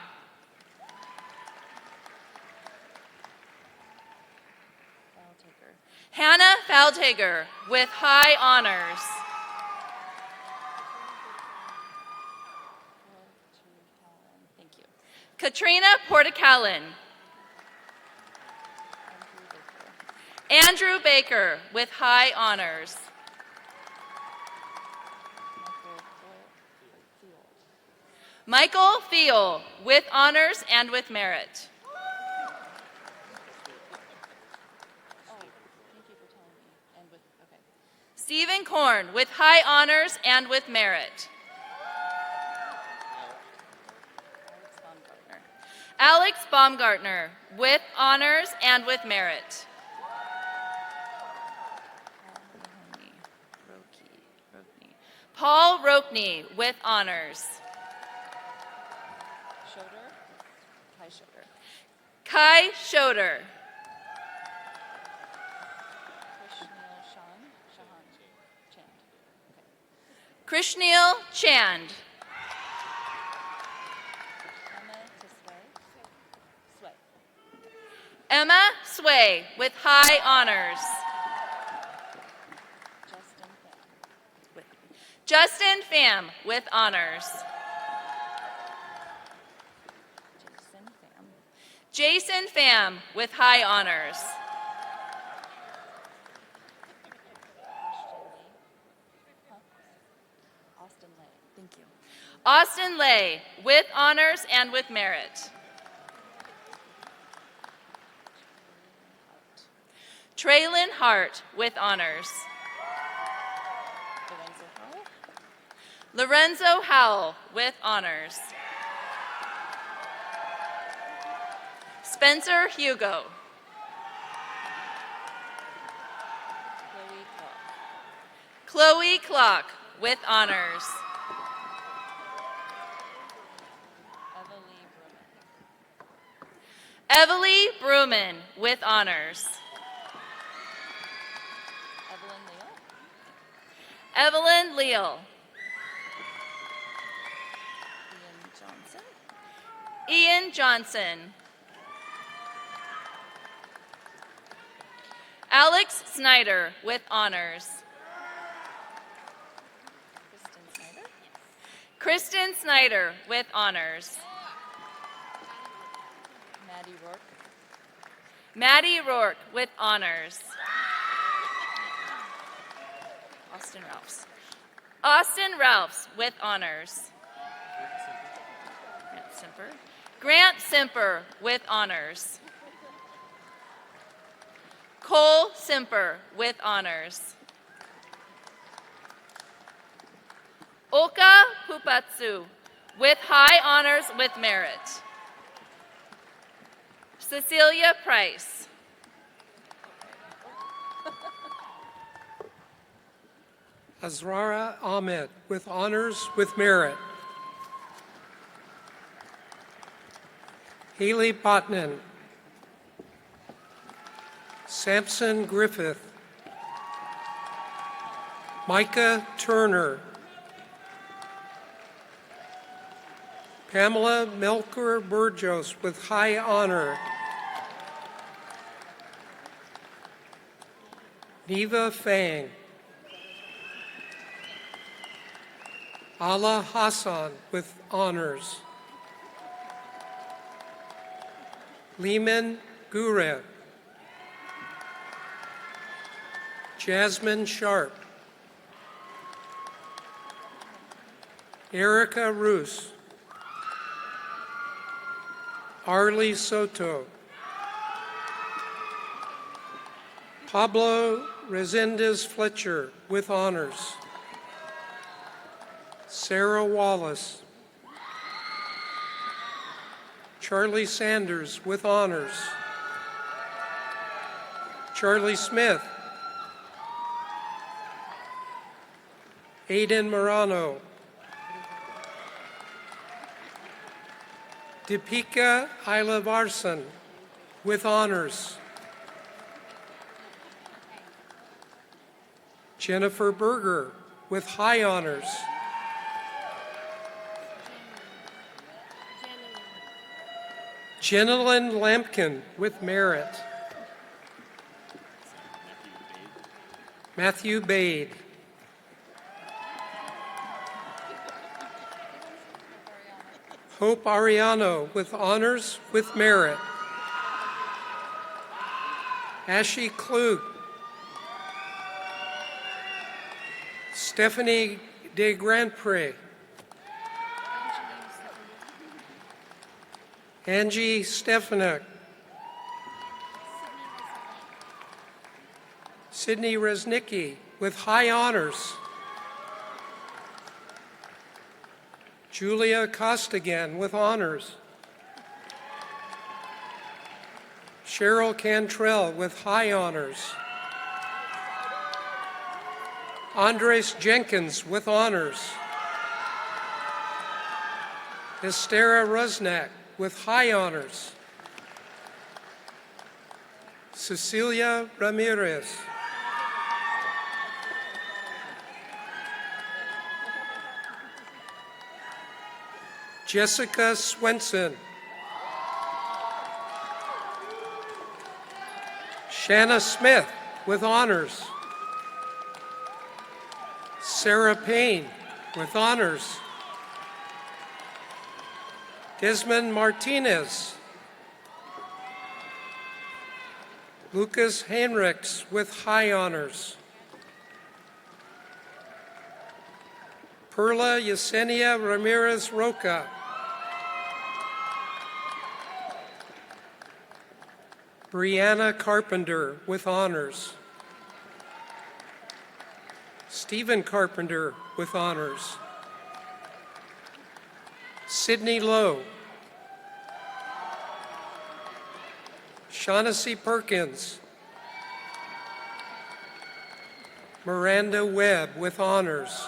Hannah Faltager, with high honors. Thank you. Katrina Porticallen. Andrew Baker, with high honors. Michael Fiel, with honors and with merit. Stephen Korn, with high honors and with merit. Alex Baumgartner, with honors and with merit. Paul Rokney, with honors. Kai Schoder. Krishnil Chand. Emma Sway, with high honors. Justin Pham, with honors. Jason Pham, with high honors. Austin Lay, with honors and with merit. Traylon Hart, with honors. Lorenzo Howell, with honors. Spencer Hugo. Chloe Clock, with honors. Everly Bruman, with honors. Evelyn Leal. Ian Johnson. Alex Snyder with honors. Kristen Snyder with honors. Maddie Rourke with honors. Austin Ralphs with honors. Grant Simper with honors. Cole Simper with honors. Oka Pupatsu with high honors with merit. Cecilia Price. Azrara Ahmed with honors with merit. Haley Botnan. Samson Griffith. Micah Turner. Pamela Melker Burgos with high honor. Neva Fang. Ala Hassan with honors. Lehman Gure. Jasmine Sharp. Erica Roos. Arlie Soto. Pablo Resendez Fletcher with honors. Sarah Wallace. Charlie Sanders with honors. Charlie Smith. Aiden Morano. Deepika Ilavarsan with honors. Jennifer Berger with high honors. Jenilyn Lampkin with merit. Matthew Bade. Hope Ariano with honors with merit. Ashley Klug. Stephanie de Grandpré. Angie Stefanik. Sydney Resnicki with high honors. Julia Costigan with honors. Cheryl Cantrell with high honors. Andres Jenkins with honors. Estera Rusnak with high honors. Cecilia Ramirez. Jessica Swenson. Shanna Smith with honors. Sarah Payne with honors. Desmond Martinez. Lucas Henrichs with high honors. Perla Yesenia Ramirez Roca. Brianna Carpenter with honors. Stephen Carpenter with honors. Sydney Lowe. Shaughnessy Perkins. Miranda Webb with honors.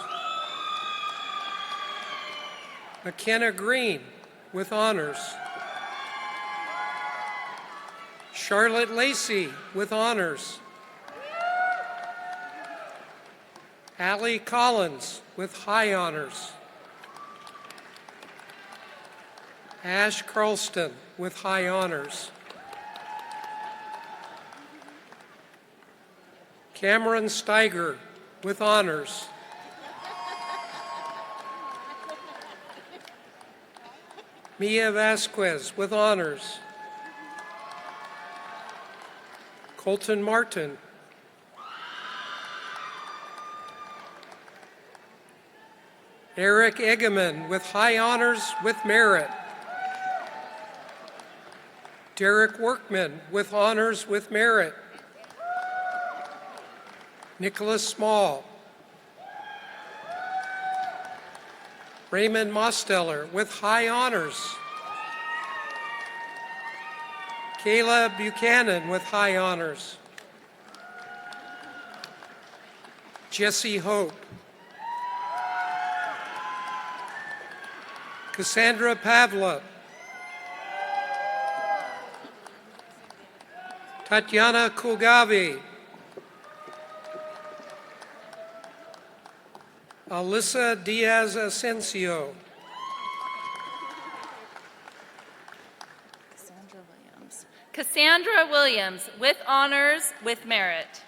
McKenna Green with honors. Charlotte Lacey with honors. Allie Collins with high honors. Ash Carlston with high honors. Cameron Steiger with honors. Mia Vasquez with honors. Colton Martin. Eric Eggeman with high honors with merit. Derek Workman with honors with merit. Nicholas Small. Raymond Mosteller with high honors. Kayla Buchanan with high honors. Jesse Hope. Cassandra Pavla. Tatiana Kulgavi. Alyssa Diaz Asensio. Cassandra Williams with honors with merit.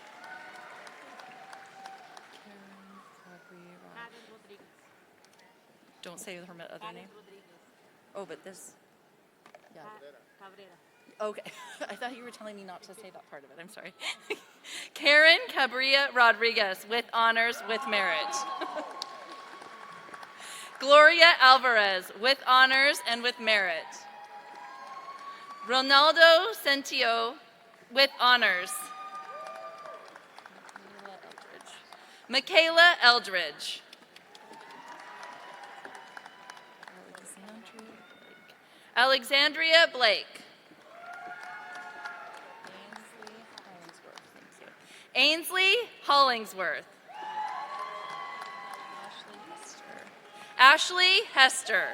Don't say her other name. Oh, but this. Yeah. Okay. I thought you were telling me not to say that part of it. I'm sorry. Karen Cabrera Rodriguez with honors with merit. Gloria Alvarez with honors and with merit. Ronaldo Centio with honors. Michaela Eldridge. Alexandria Blake. Ainsley Hollingsworth. Ashley Hester.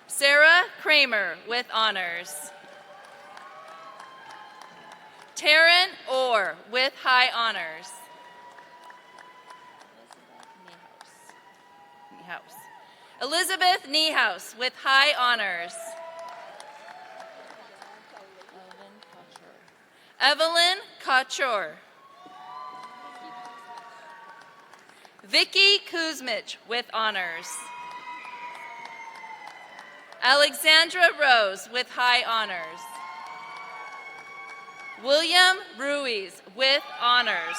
Sarah Kramer with honors. Taryn Orr with high honors. Elizabeth Niehaus with high honors. Evelyn Couture. Vicky Kuzmich with honors. Alexandra Rose with high honors. William Ruiz with honors.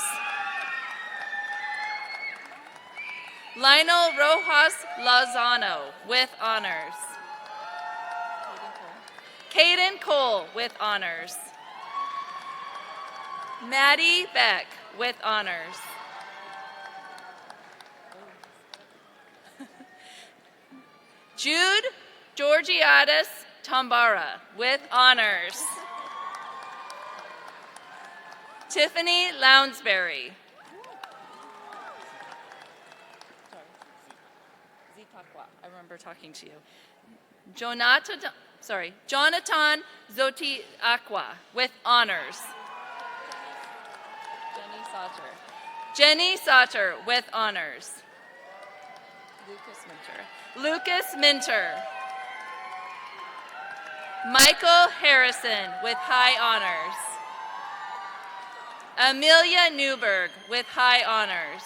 Lionel Rojas Lozano with honors. Caden Cole with honors. Maddie Beck with honors. Jude Georgiadis Tambara with honors. Tiffany Lounsbury. I remember talking to you. Jonathan Zoti Aqua with honors. Jenny Sauter with honors. Lucas Minter. Michael Harrison with high honors. Amelia Newberg with high honors.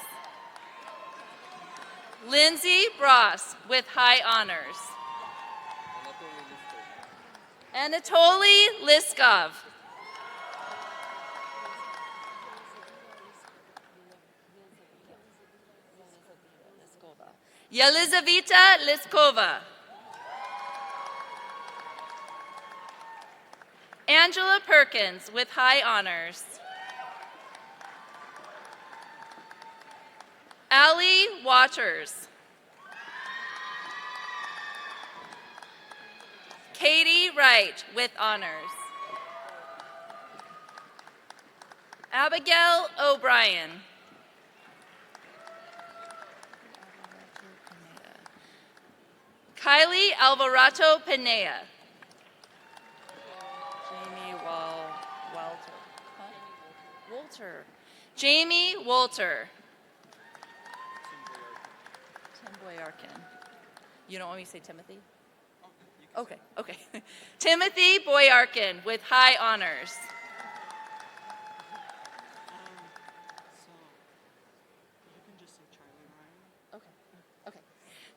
Lindsay Bross with high honors. Anatoly Liskov. Yelizaveta Liskova. Angela Perkins with high honors. Allie Waters. Katie Wright with honors. Abigail O'Brien. Kylie Alvarato Pinea. Jamie Walter. Jamie Wolter. Tim Boyarkin. You don't want me to say Timothy? Okay, okay. Timothy Boyarkin with high honors. Okay.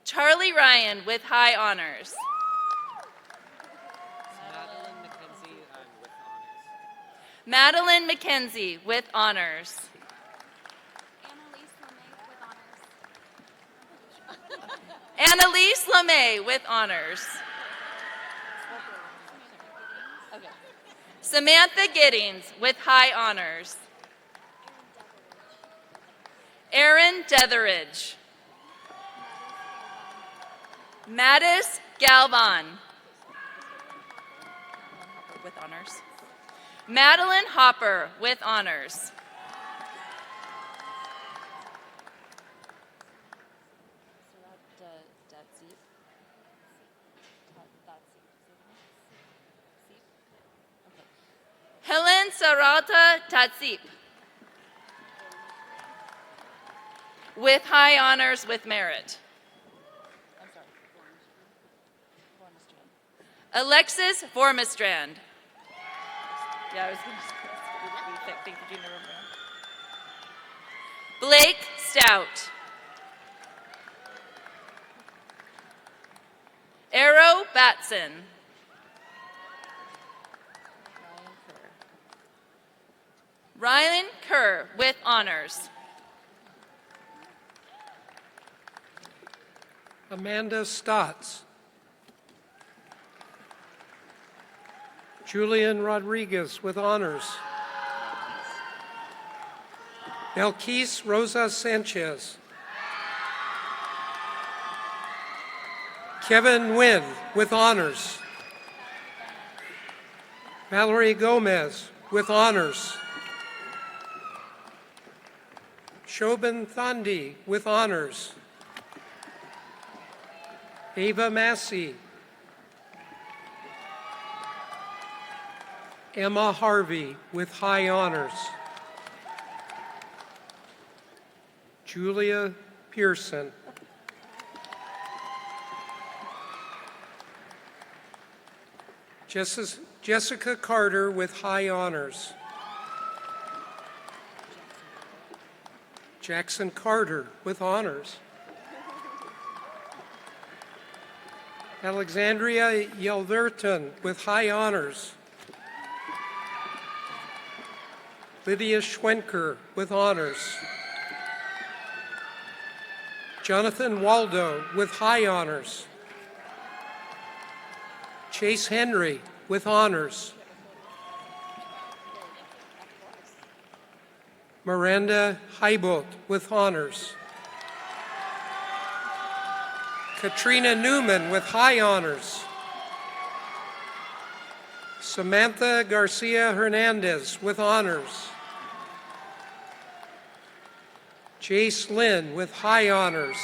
Charlie Ryan with high honors. Madeline McKenzie with honors. Annalise LeMay with honors. Samantha Giddings with high honors. Aaron Detheridge. Mattis Galvan with honors. Madeline Hopper with honors. Helen Saralta Tatsip with high honors with merit. Alexis Vormistrand. Yeah, I was going to think you never remember. Blake Stout. Arrow Batson. Ryan Kerr with honors. Amanda Stotts. Julian Rodriguez with honors. Elquise Rosa Sanchez. Kevin Nguyen with honors. Valerie Gomez with honors. Shobhan Thandi with honors. Ava Massey. Emma Harvey with high honors. Julia Pearson. Jessica Carter with high honors. Jackson Carter with honors. Alexandria Yelverton with high honors. Lydia Schwenker with honors. Jonathan Waldo with high honors. Chase Henry with honors. Miranda Heibolt with honors. Katrina Newman with high honors. Samantha Garcia Hernandez with honors. Jace Lynn with high honors.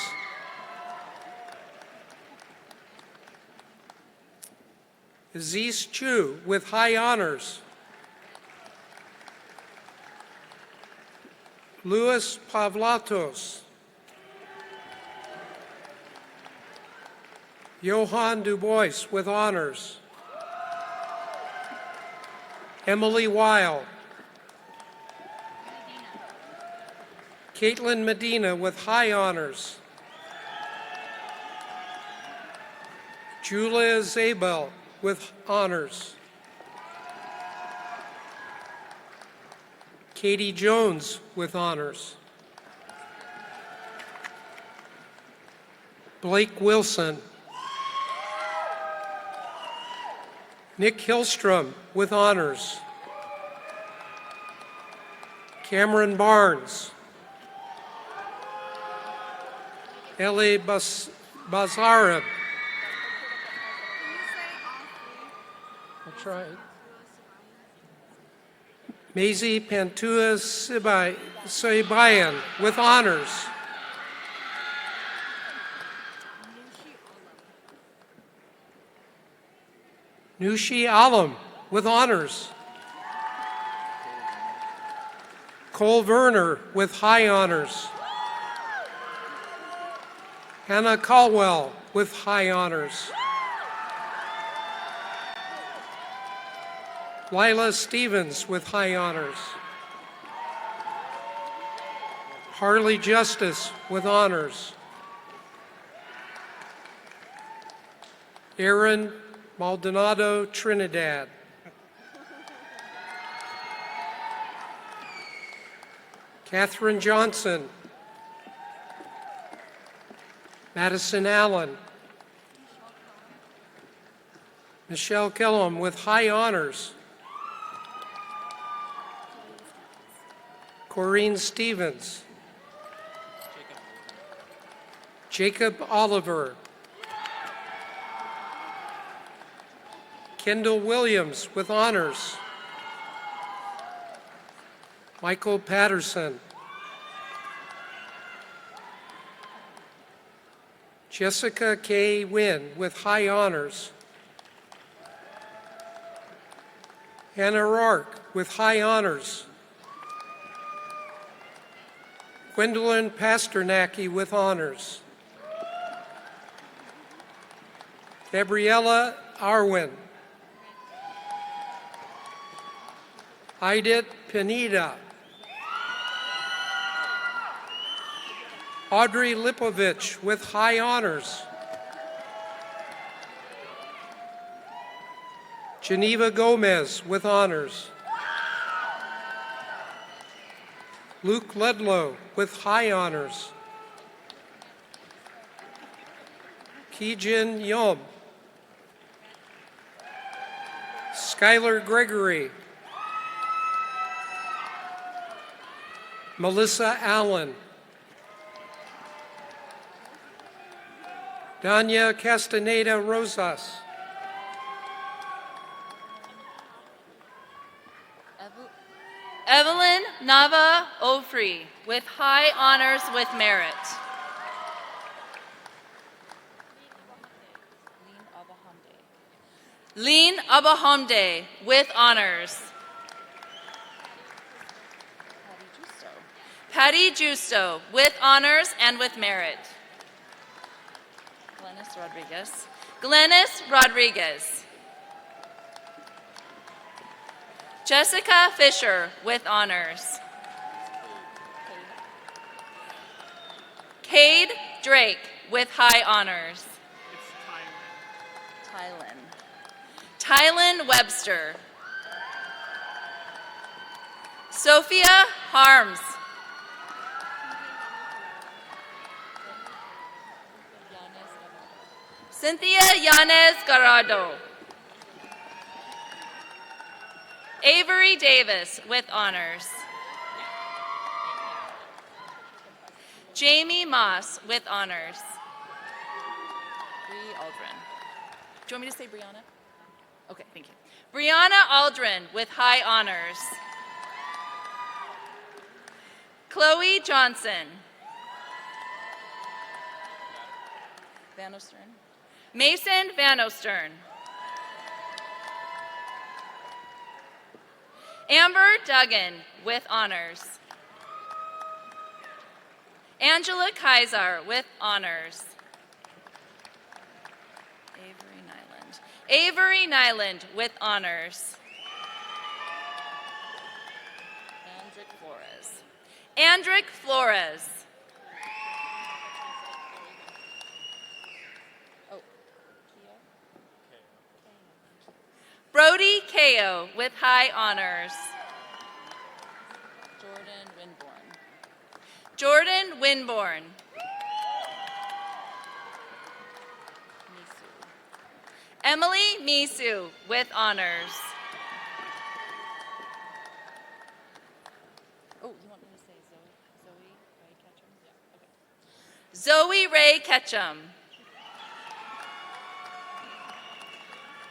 Aziz Chu with high honors. Louis Pavlatos. Johan Dubois with honors. Emily Weil. Caitlin Medina with high honors. Julia Zabel with honors. Katie Jones with honors. Blake Wilson. Nick Hillstrom with honors. Cameron Barnes. Ellie Bazarab. That's right. Maisie Pantua Sibayan with honors. Nushi Alam with honors. Nicole Werner with high honors. Hannah Caldwell with high honors. Lila Stevens with high honors. Harley Justice with honors. Aaron Maldonado Trinidad. Catherine Johnson. Madison Allen. Michelle Kellum with high honors. Corrine Stevens. Jacob Oliver. Kendall Williams with honors. Michael Patterson. Jessica K. Wynn with high honors. Hannah Rourke with high honors. Gwendolyn Pasternacki with honors. Gabriella Arwin. Idit Pineda. Audrey Lipovich with high honors. Geneva Gomez with honors. Luke Ludlow with high honors. Kijin Yom. Skylar Gregory. Melissa Allen. Danya Castaneda Rosas. Evelyn Nava Ofri with high honors with merit. Lean Abahamde with honors. Patty Justo with honors and with merit. Glennis Rodriguez. Glennis Rodriguez. Jessica Fisher with honors. Cade Drake with high honors. Tylen Webster. Sophia Harms. Cynthia Yanez Garado. Avery Davis with honors. Jamie Moss with honors. Bree Aldrin. Do you want me to say Brianna? Okay, thank you. Brianna Aldrin with high honors. Chloe Johnson. Van Ostern. Mason Van Ostern. Amber Duggan with honors. Angela Kaiser with honors. Avery Nyland with honors. Andrick Flores. Brody Kao with high honors. Jordan Winborn. Emily Misu with honors. Oh, you want me to say Zoe Ray Ketchum? Yeah, okay. Zoe Ray Ketchum.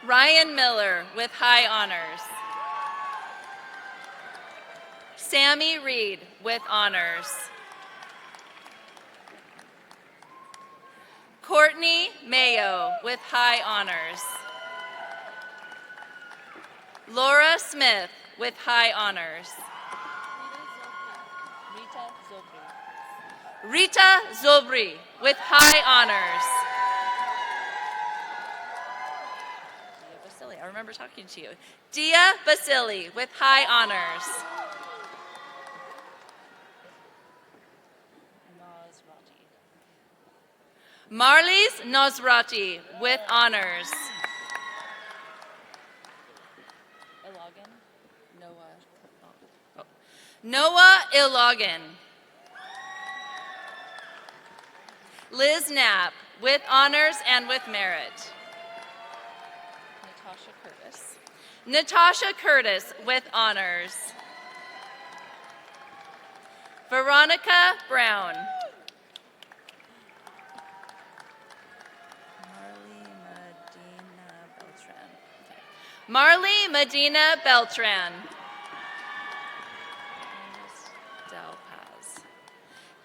Ryan Miller with high honors. Sammy Reed with honors. Courtney Mayo with high honors. Laura Smith with high honors. Rita Zobri with high honors. Dia Basili, I remember talking to you. Dia Basili with high honors. Marlies Nosrati with honors. Noah Ilogan. Liz Knapp with honors and with merit. Natasha Curtis with honors. Veronica Brown. Marley Medina Beltran.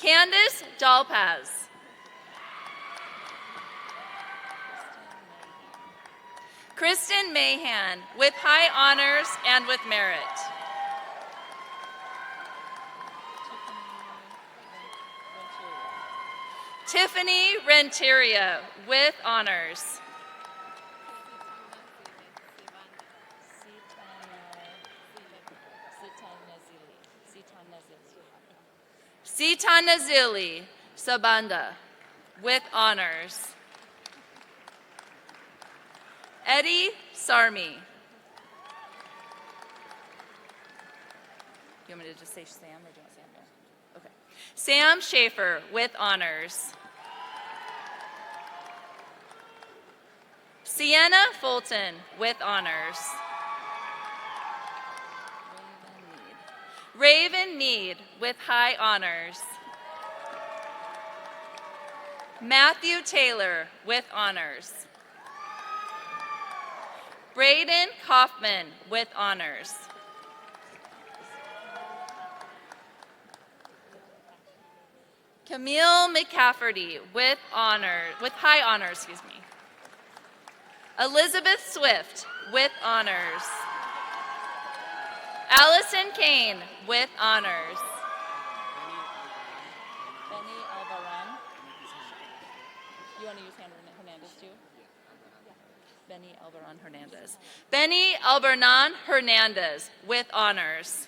Candace Dalpaz. Kristen Mahan with high honors and with merit. Tiffany Renteria with honors. Sita Nazili Sabanda with honors. Eddie Sarmi. You want me to just say Sam or do you want Sam there? Okay. Sam Schaefer with honors. Sienna Fulton with honors. Raven Mead with high honors. Matthew Taylor with honors. Braden Kaufman with honors. Camille McCafferty with high honors, Elizabeth Swift with honors. Allison Kane with honors. Benny Alvaran. You want to use Hernandez too? Benny Alvaran Hernandez. Benny Albernan Hernandez with honors.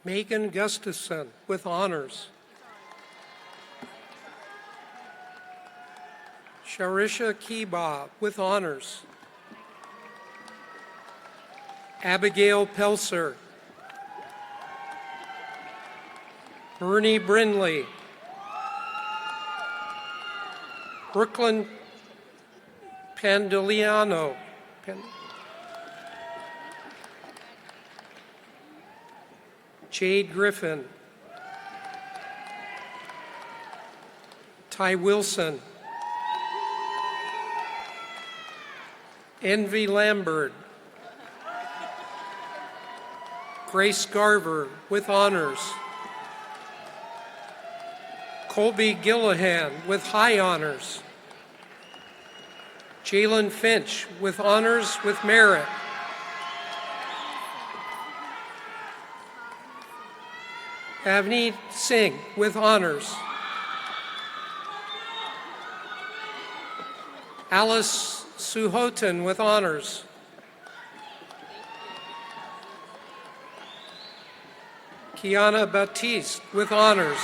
Megan Gustafson with honors. Sharisha Kiba with honors. Abigail Pelser. Bernie Brindley. Brooklyn Pandiliano. Jade Griffin. Ty Wilson. Envy Lambert. Grace Garver with honors. Colby Gillahan with high honors. Jalen Finch with honors with merit. Avneet Singh with honors. Alice Suhoten with honors. Kiana Batiste with honors.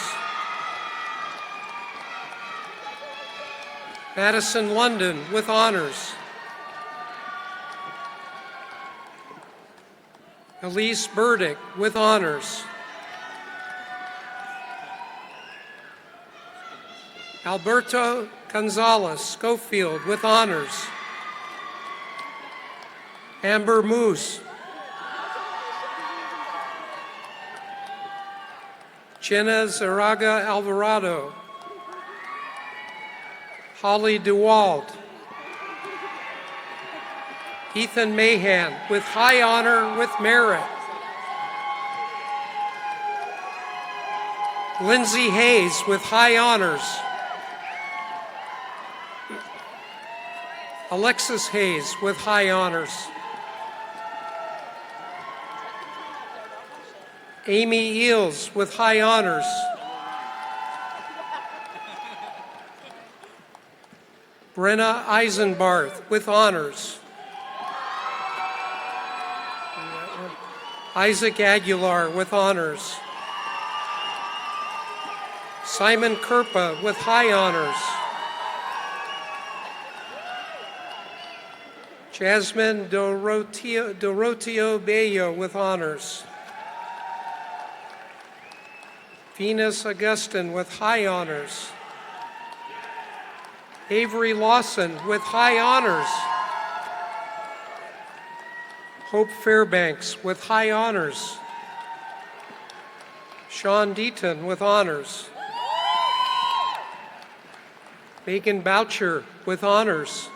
Madison London with honors. Elise Burdick with honors. Alberto Gonzalez Schofield with honors. Amber Moose. Jenna Zaraga Alvarado. Holly DeWald. Ethan Mahan with high honor with merit. Lindsay Hayes with high honors. Alexis Hayes with high honors. Amy Eels with high honors. Brenna Eisenbarth with honors. Isaac Aguilar with honors. Simon Kerpa with high honors. Jasmine Dorotio Bello with honors. Venus Augustin with high honors. Avery Lawson with high honors. Hope Fairbanks with high honors. Sean Deaton with honors. Megan Boucher with honors.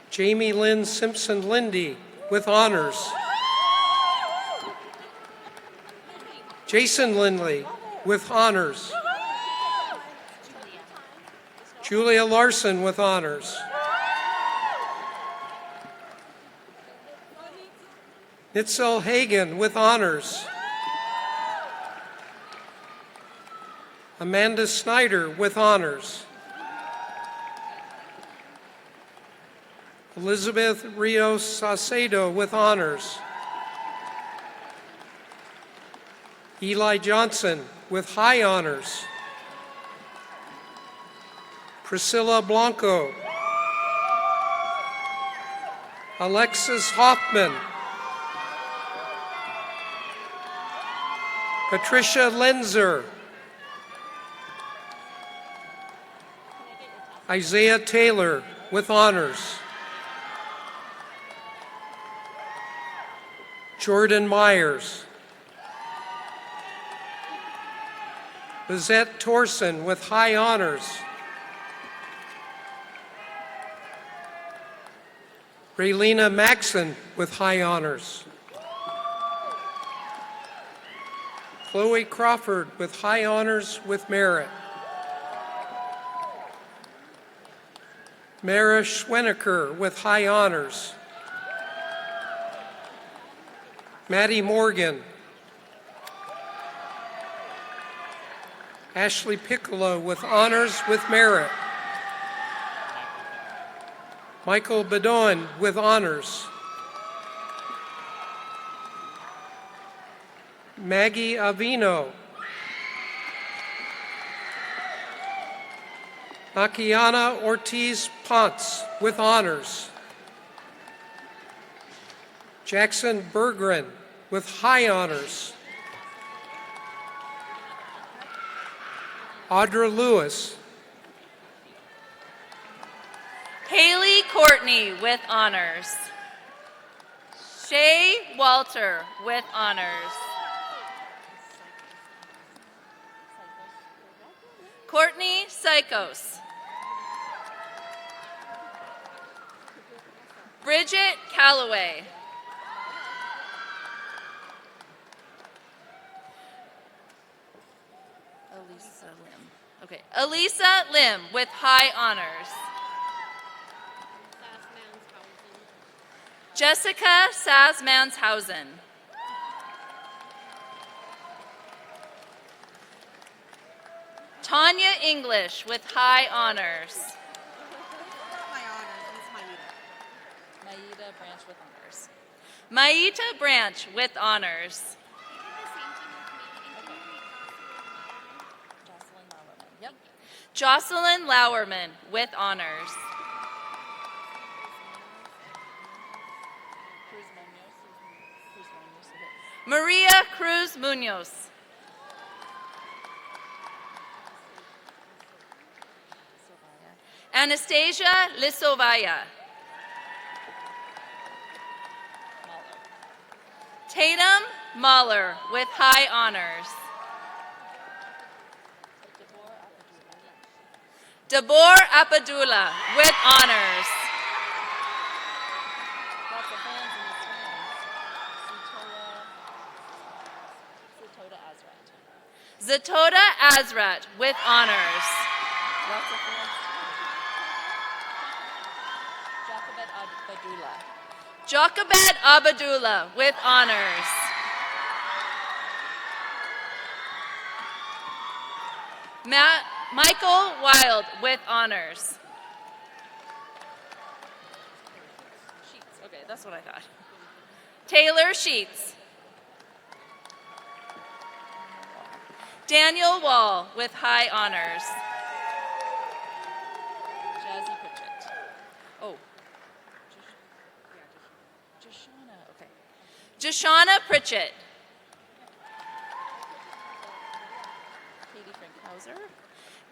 Jamie Lynn Simpson Lindy with honors. Jason Lindley with honors. Julia Larson with honors. Nitzel Hagan with honors. Amanda Snyder with honors. Elizabeth Rios Saucedo with honors. Eli Johnson with high honors. Priscilla Blanco. Alexis Hoffman. Patricia Lenzer. Isaiah Taylor with honors. Jordan Myers. Lizette Torson with high honors. Raylena Maxon with high honors. Chloe Crawford with high honors with merit. Mara Schweneker with high honors. Maddie Morgan. Ashley Piccolo with honors with merit. Michael Bedoin with honors. Maggie Avino. Nakiana Ortiz Ponce with honors. Jackson Berggren with high honors. Audra Lewis. Haley Courtney with honors. Shay Walter with honors. Courtney Sykos. Bridget Calloway. Elisa Lim. Okay, Elisa Lim with high honors. Jessica Sazmanshausen. Tanya English with high honors. Maida Branch with honors. Maita Branch with honors. Jocelyn Lauerman with honors. Maria Cruz Munoz. Anastasia Lisovaya. Tatum Mahler with high honors. Debor Apadula with honors. Zatoda Azrat with honors. Jochebed Abdullah with honors. Michael Wild with honors. Sheets, okay, that's what I thought. Taylor Sheets. Daniel Wall with high honors. Jazzy Pritchett. Oh. Joshana, okay. Joshana Pritchett.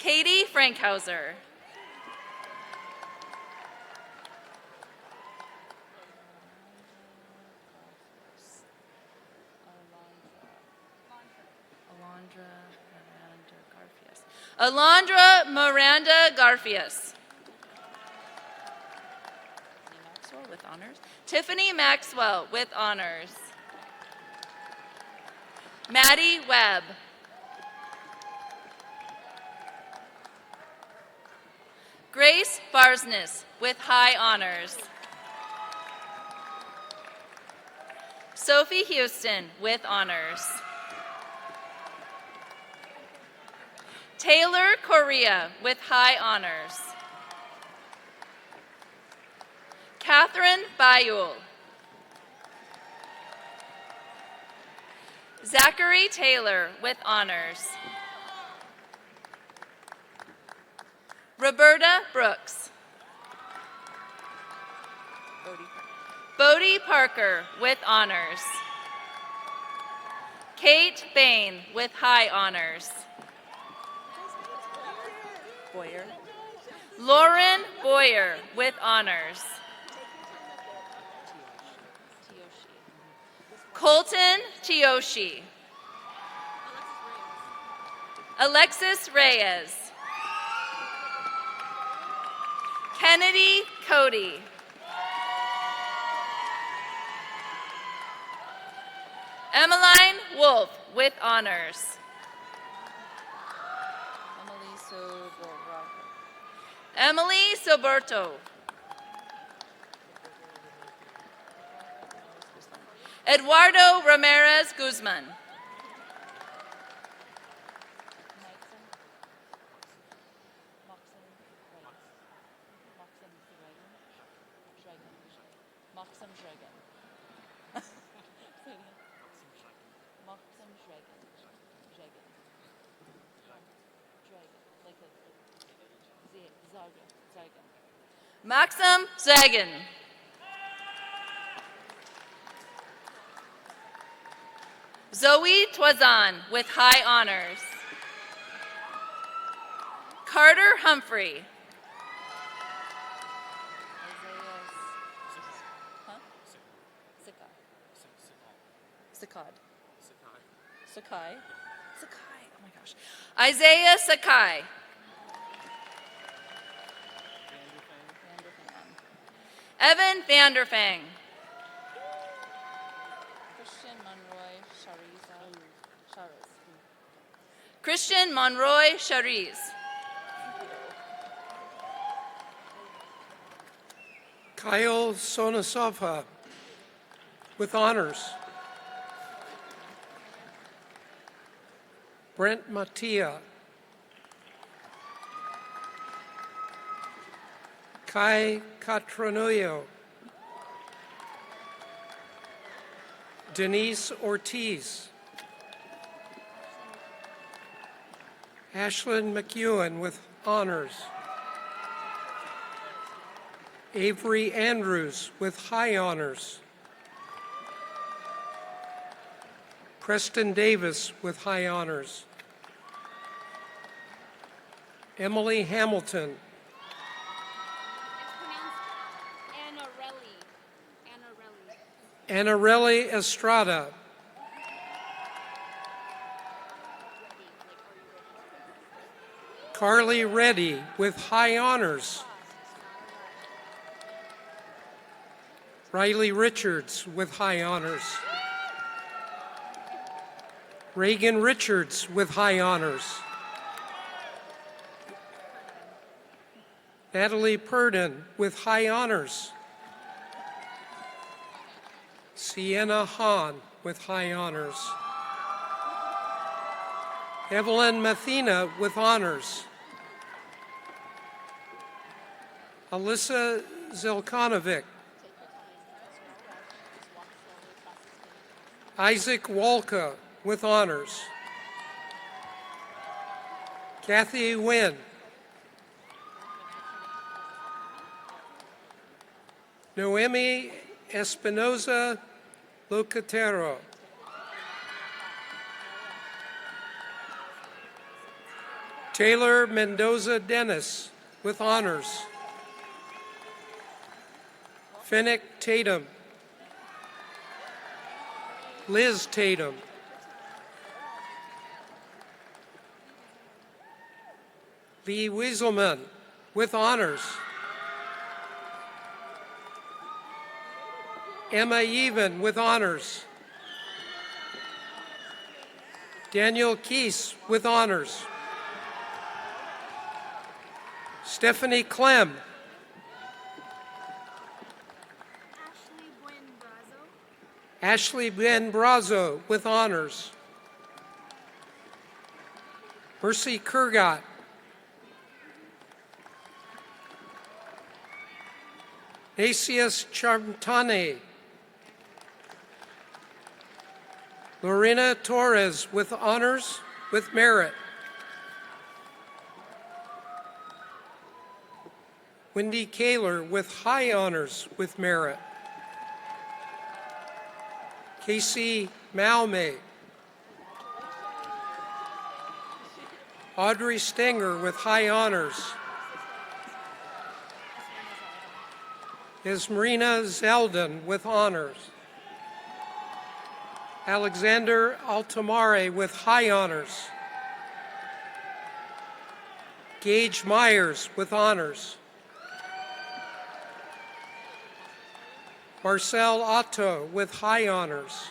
Katie Frankhauser. Alondra Miranda Garfias. Maxwell with honors. Tiffany Maxwell with honors. Maddie Webb. Grace Barsness with high honors. Sophie Houston with honors. Taylor Correa with high honors. Catherine Bayul. Zachary Taylor with honors. Roberta Brooks. Bodie Parker with honors. Kate Bain with high honors. Boyer. Lauren Boyer with honors. Colton Tioshi. Alexis Reyes. Kennedy Cody. Emmeline Wolf with honors. Emily Soberto. Eduardo Ramirez Guzman. Maxim Zagan. Zoe Toizan with high honors. Carter Humphrey. Sakai. Oh my gosh. Isaiah Sakai. Evan Vanderfang. Christian Monroy Shariz. Kyle Sonasova with honors. Brent Mattia. Kai Catronuyo. Denise Ortiz. Ashlyn McEwen with honors. Avery Andrews with high honors. Preston Davis with high honors. Emily Hamilton. Anarelli Estrada. Carly Reddy with high honors. Riley Richards with high honors. Reagan Richards with high honors. Natalie Purdon with high honors. Sienna Hahn with high honors. Evelyn Mathena with honors. Alyssa Zelkanovic. Isaac Walka with honors. Kathy Wynn. Noemi Espinoza Locatero. Taylor Mendoza Dennis with honors. Finnick Tatum. Liz Tatum. Lee Wieselman with honors. Emma Even with honors. Daniel Keese with honors. Stephanie Clem. Ashley Ben Brazo with honors. Mercy Kurgat. Nasius Charmtane. Lorena Torres with honors with merit. Wendy Kaler with high honors with merit. Casey Malme. Audrey Stenger with high honors. Esmerina Zeldin with honors. Alexander Altamare with high honors. Gage Myers with honors. Marcel Otto with high honors.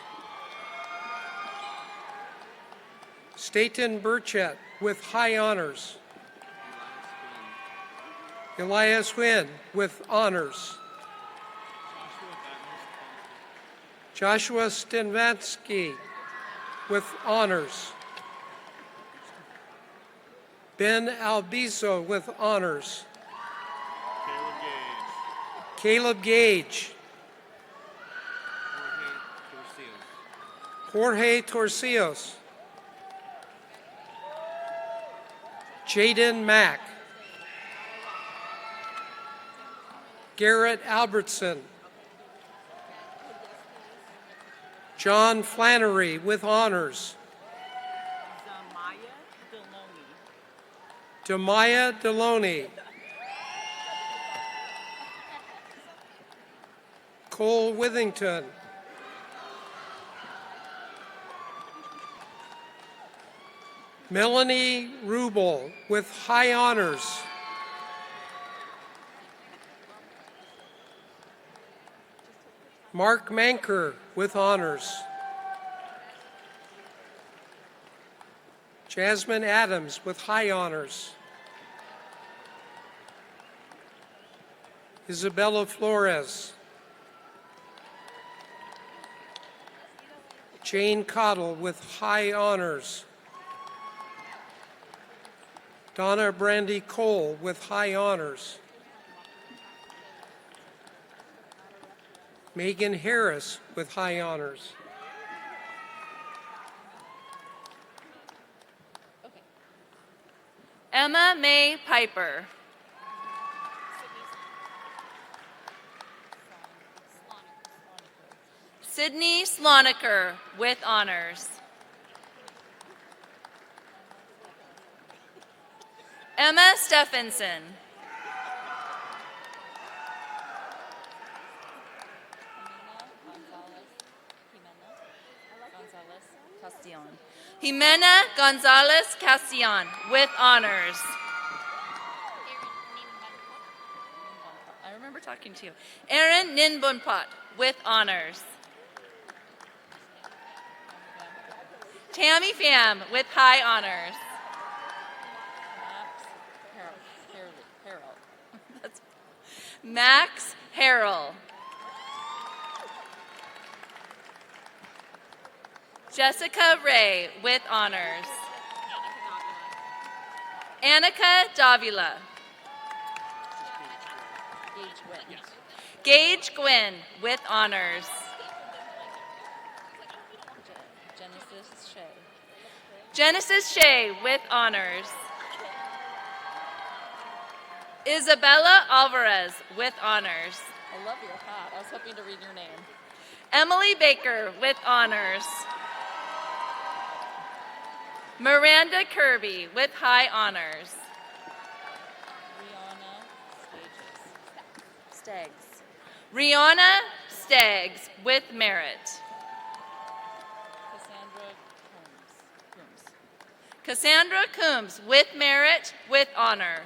Staten Burchett with high honors. Elias Wynn with honors. Joshua Stenvansky with honors. Ben Albizo with honors. Caleb Gage. Jorge Torcios. Jaden Mack. Garrett Albertson. John Flannery with honors. Demaya Deloney. Cole Withington. Melanie Rubel with high honors. Mark Manker with honors. Jasmine Adams with high honors. Isabella Flores. Jane Cottle with high honors. Donna Brandy Cole with high honors. Megan Harris with high honors. Emma May Piper. Sydney Sloniker with honors. Emma Stephenson. Jimena Gonzalez Castillon with honors. I remember talking to you. Erin Ninbunpot with honors. Tammy Pham with high honors. Max Harrell. Jessica Ray with honors. Annika Davila. Gage Gwynn with honors. Genesis Shea with honors. Isabella Alvarez with honors. I love your hat. I was hoping to read your name. Emily Baker with honors. Miranda Kirby with high honors. Staggs. Rihanna Staggs with merit. Cassandra Coombs with merit with honor.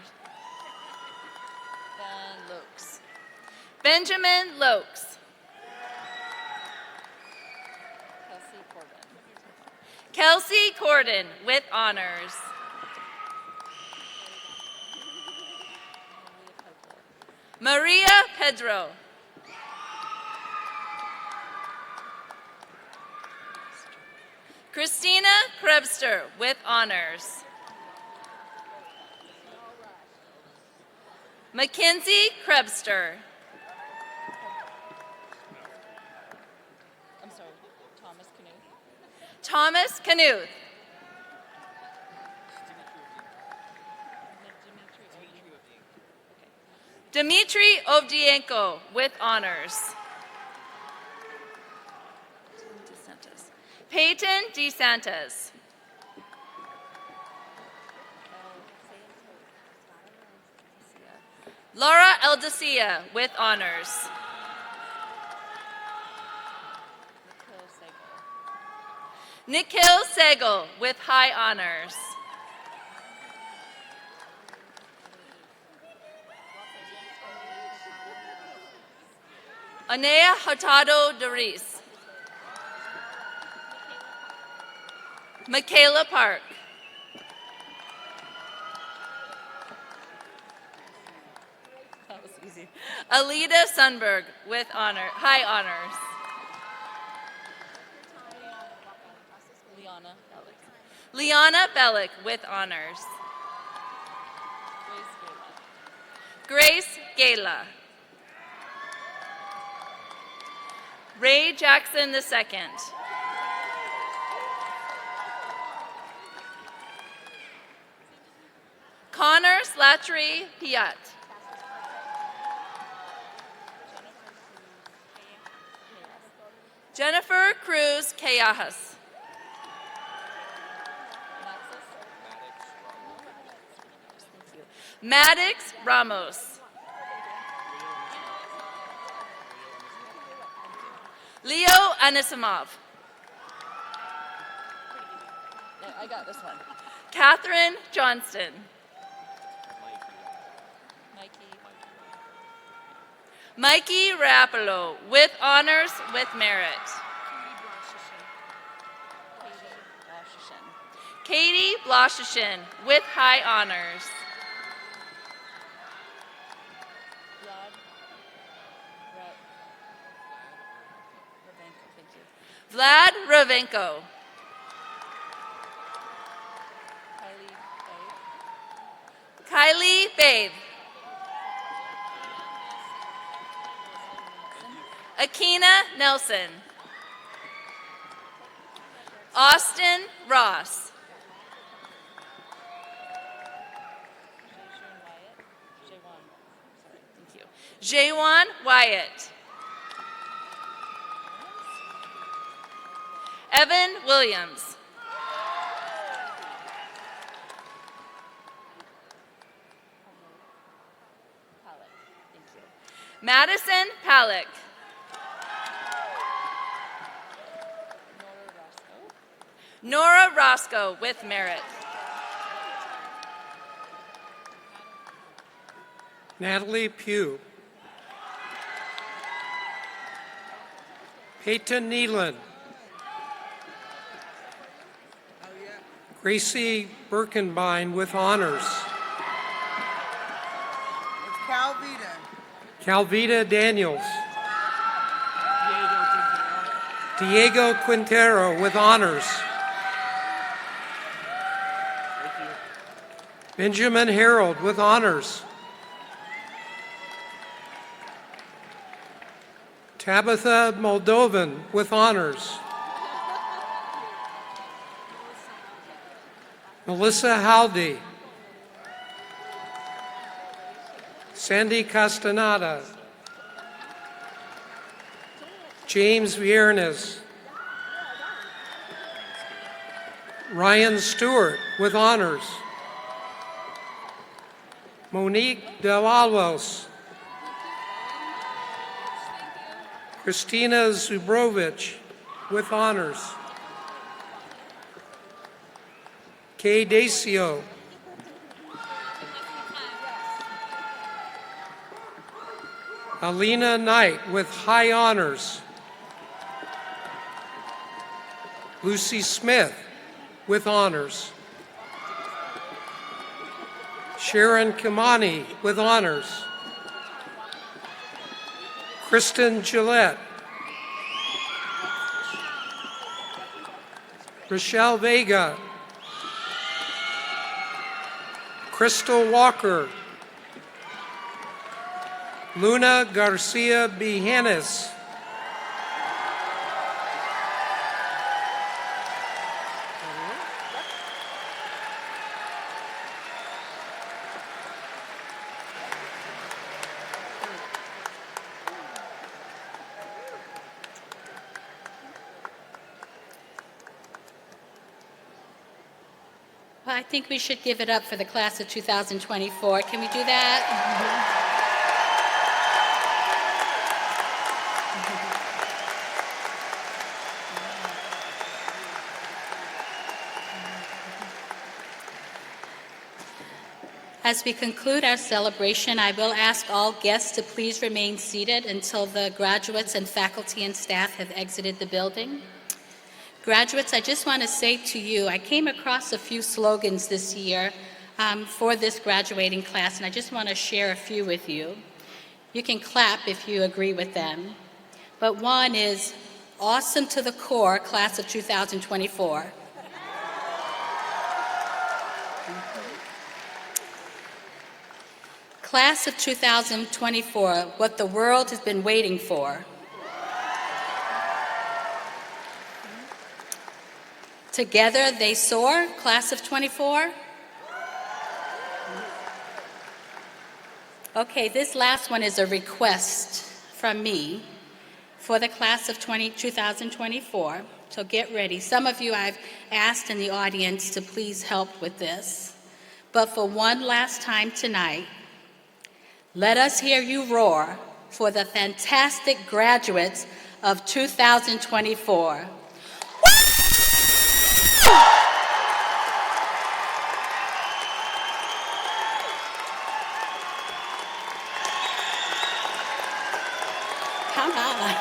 Ben Lokes. Benjamin Lokes. Kelsey Corden with honors. Maria Pedro. Christina Krebster with honors. Mackenzie Krebster. I'm sorry, Thomas Canoe. Thomas Knuth. Dmitry Ovdienko with honors. Peyton DeSantis. Laura Eldesia with honors. Nikhil Segal with high honors. Anea Hurtado Doris. Michaela Park. That was easy. Alida Sundberg with high honors. Liana Bellick with honors. Grace Gala. Ray Jackson II. Connor Slattery Piat. Jennifer Cruz Cayajas. Maddox Ramos. Leo Anisimov. I got this one. Catherine Johnston. Mikey Rapolo with honors with merit. Katie Blosheshin with high honors. Vlad Ravenko. Kylie Babe. Akina Nelson. Austin Ross. Jawan Wyatt. Evan Williams. Madison Palek. Nora Roscoe with merit. Natalie Pugh. Peyton Nealon. Gracie Birkenbein with honors. It's Calvita. Calvita Daniels. Diego Quintero with honors. Benjamin Harold with honors. Tabitha Moldovan with honors. Melissa Haldy. Sandy Castaneda. James Viernes. Ryan Stewart with honors. Monique Delalos. Christina Zubrovich with honors. Kay Dacio. Alina Knight with high honors. Lucy Smith with honors. Sharon Kimani with honors. Kristen Gillette. Rochelle Vega. Crystal Walker. Luna Garcia Bijanes. Well, I think we should give it up for the class of 2024. Can we do that? As we conclude our celebration, I will ask all guests to please remain seated until the graduates and faculty and staff have exited the building. Graduates, I just want to say to you, I came across a few slogans this year for this graduating class, and I just want to share a few with you. You can clap if you agree with them. But one is, awesome to the core, class of 2024. Class of 2024, what the world has been waiting for. Together they soar, class of 24. Okay, this last one is a request from me for the class of 2024. So get ready. Some of you I've asked in the audience to please help with this. But for one last time tonight, let us hear you roar for the fantastic graduates of 2024. Come on.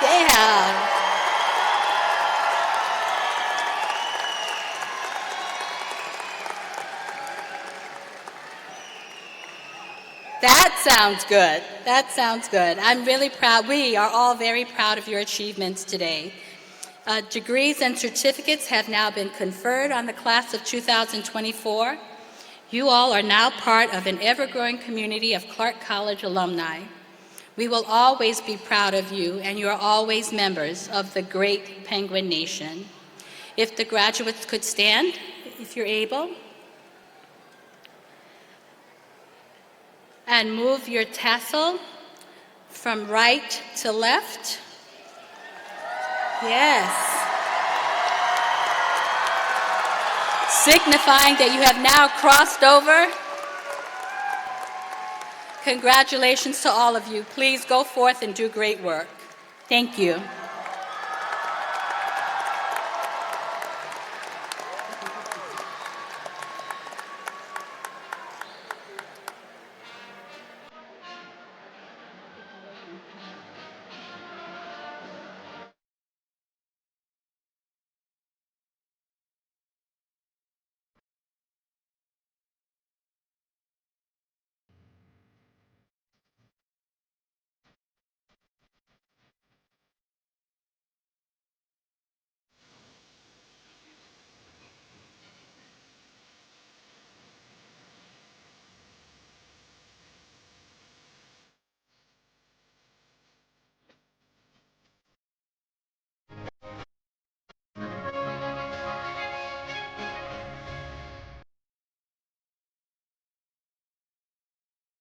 Yeah. That sounds good. That sounds good. I'm really proud. We are all very proud of your achievements today. Degrees and certificates have now been conferred on the class of 2024. You all are now part of an ever-growing community of Clark College alumni. We will always be proud of you, and you are always members of the great Penguin Nation. If the graduates could stand, if you're able. And move your tassel from right to left. Yes. Signifying that you have now crossed over. Congratulations to all of you. Please go forth and do great work. Thank you.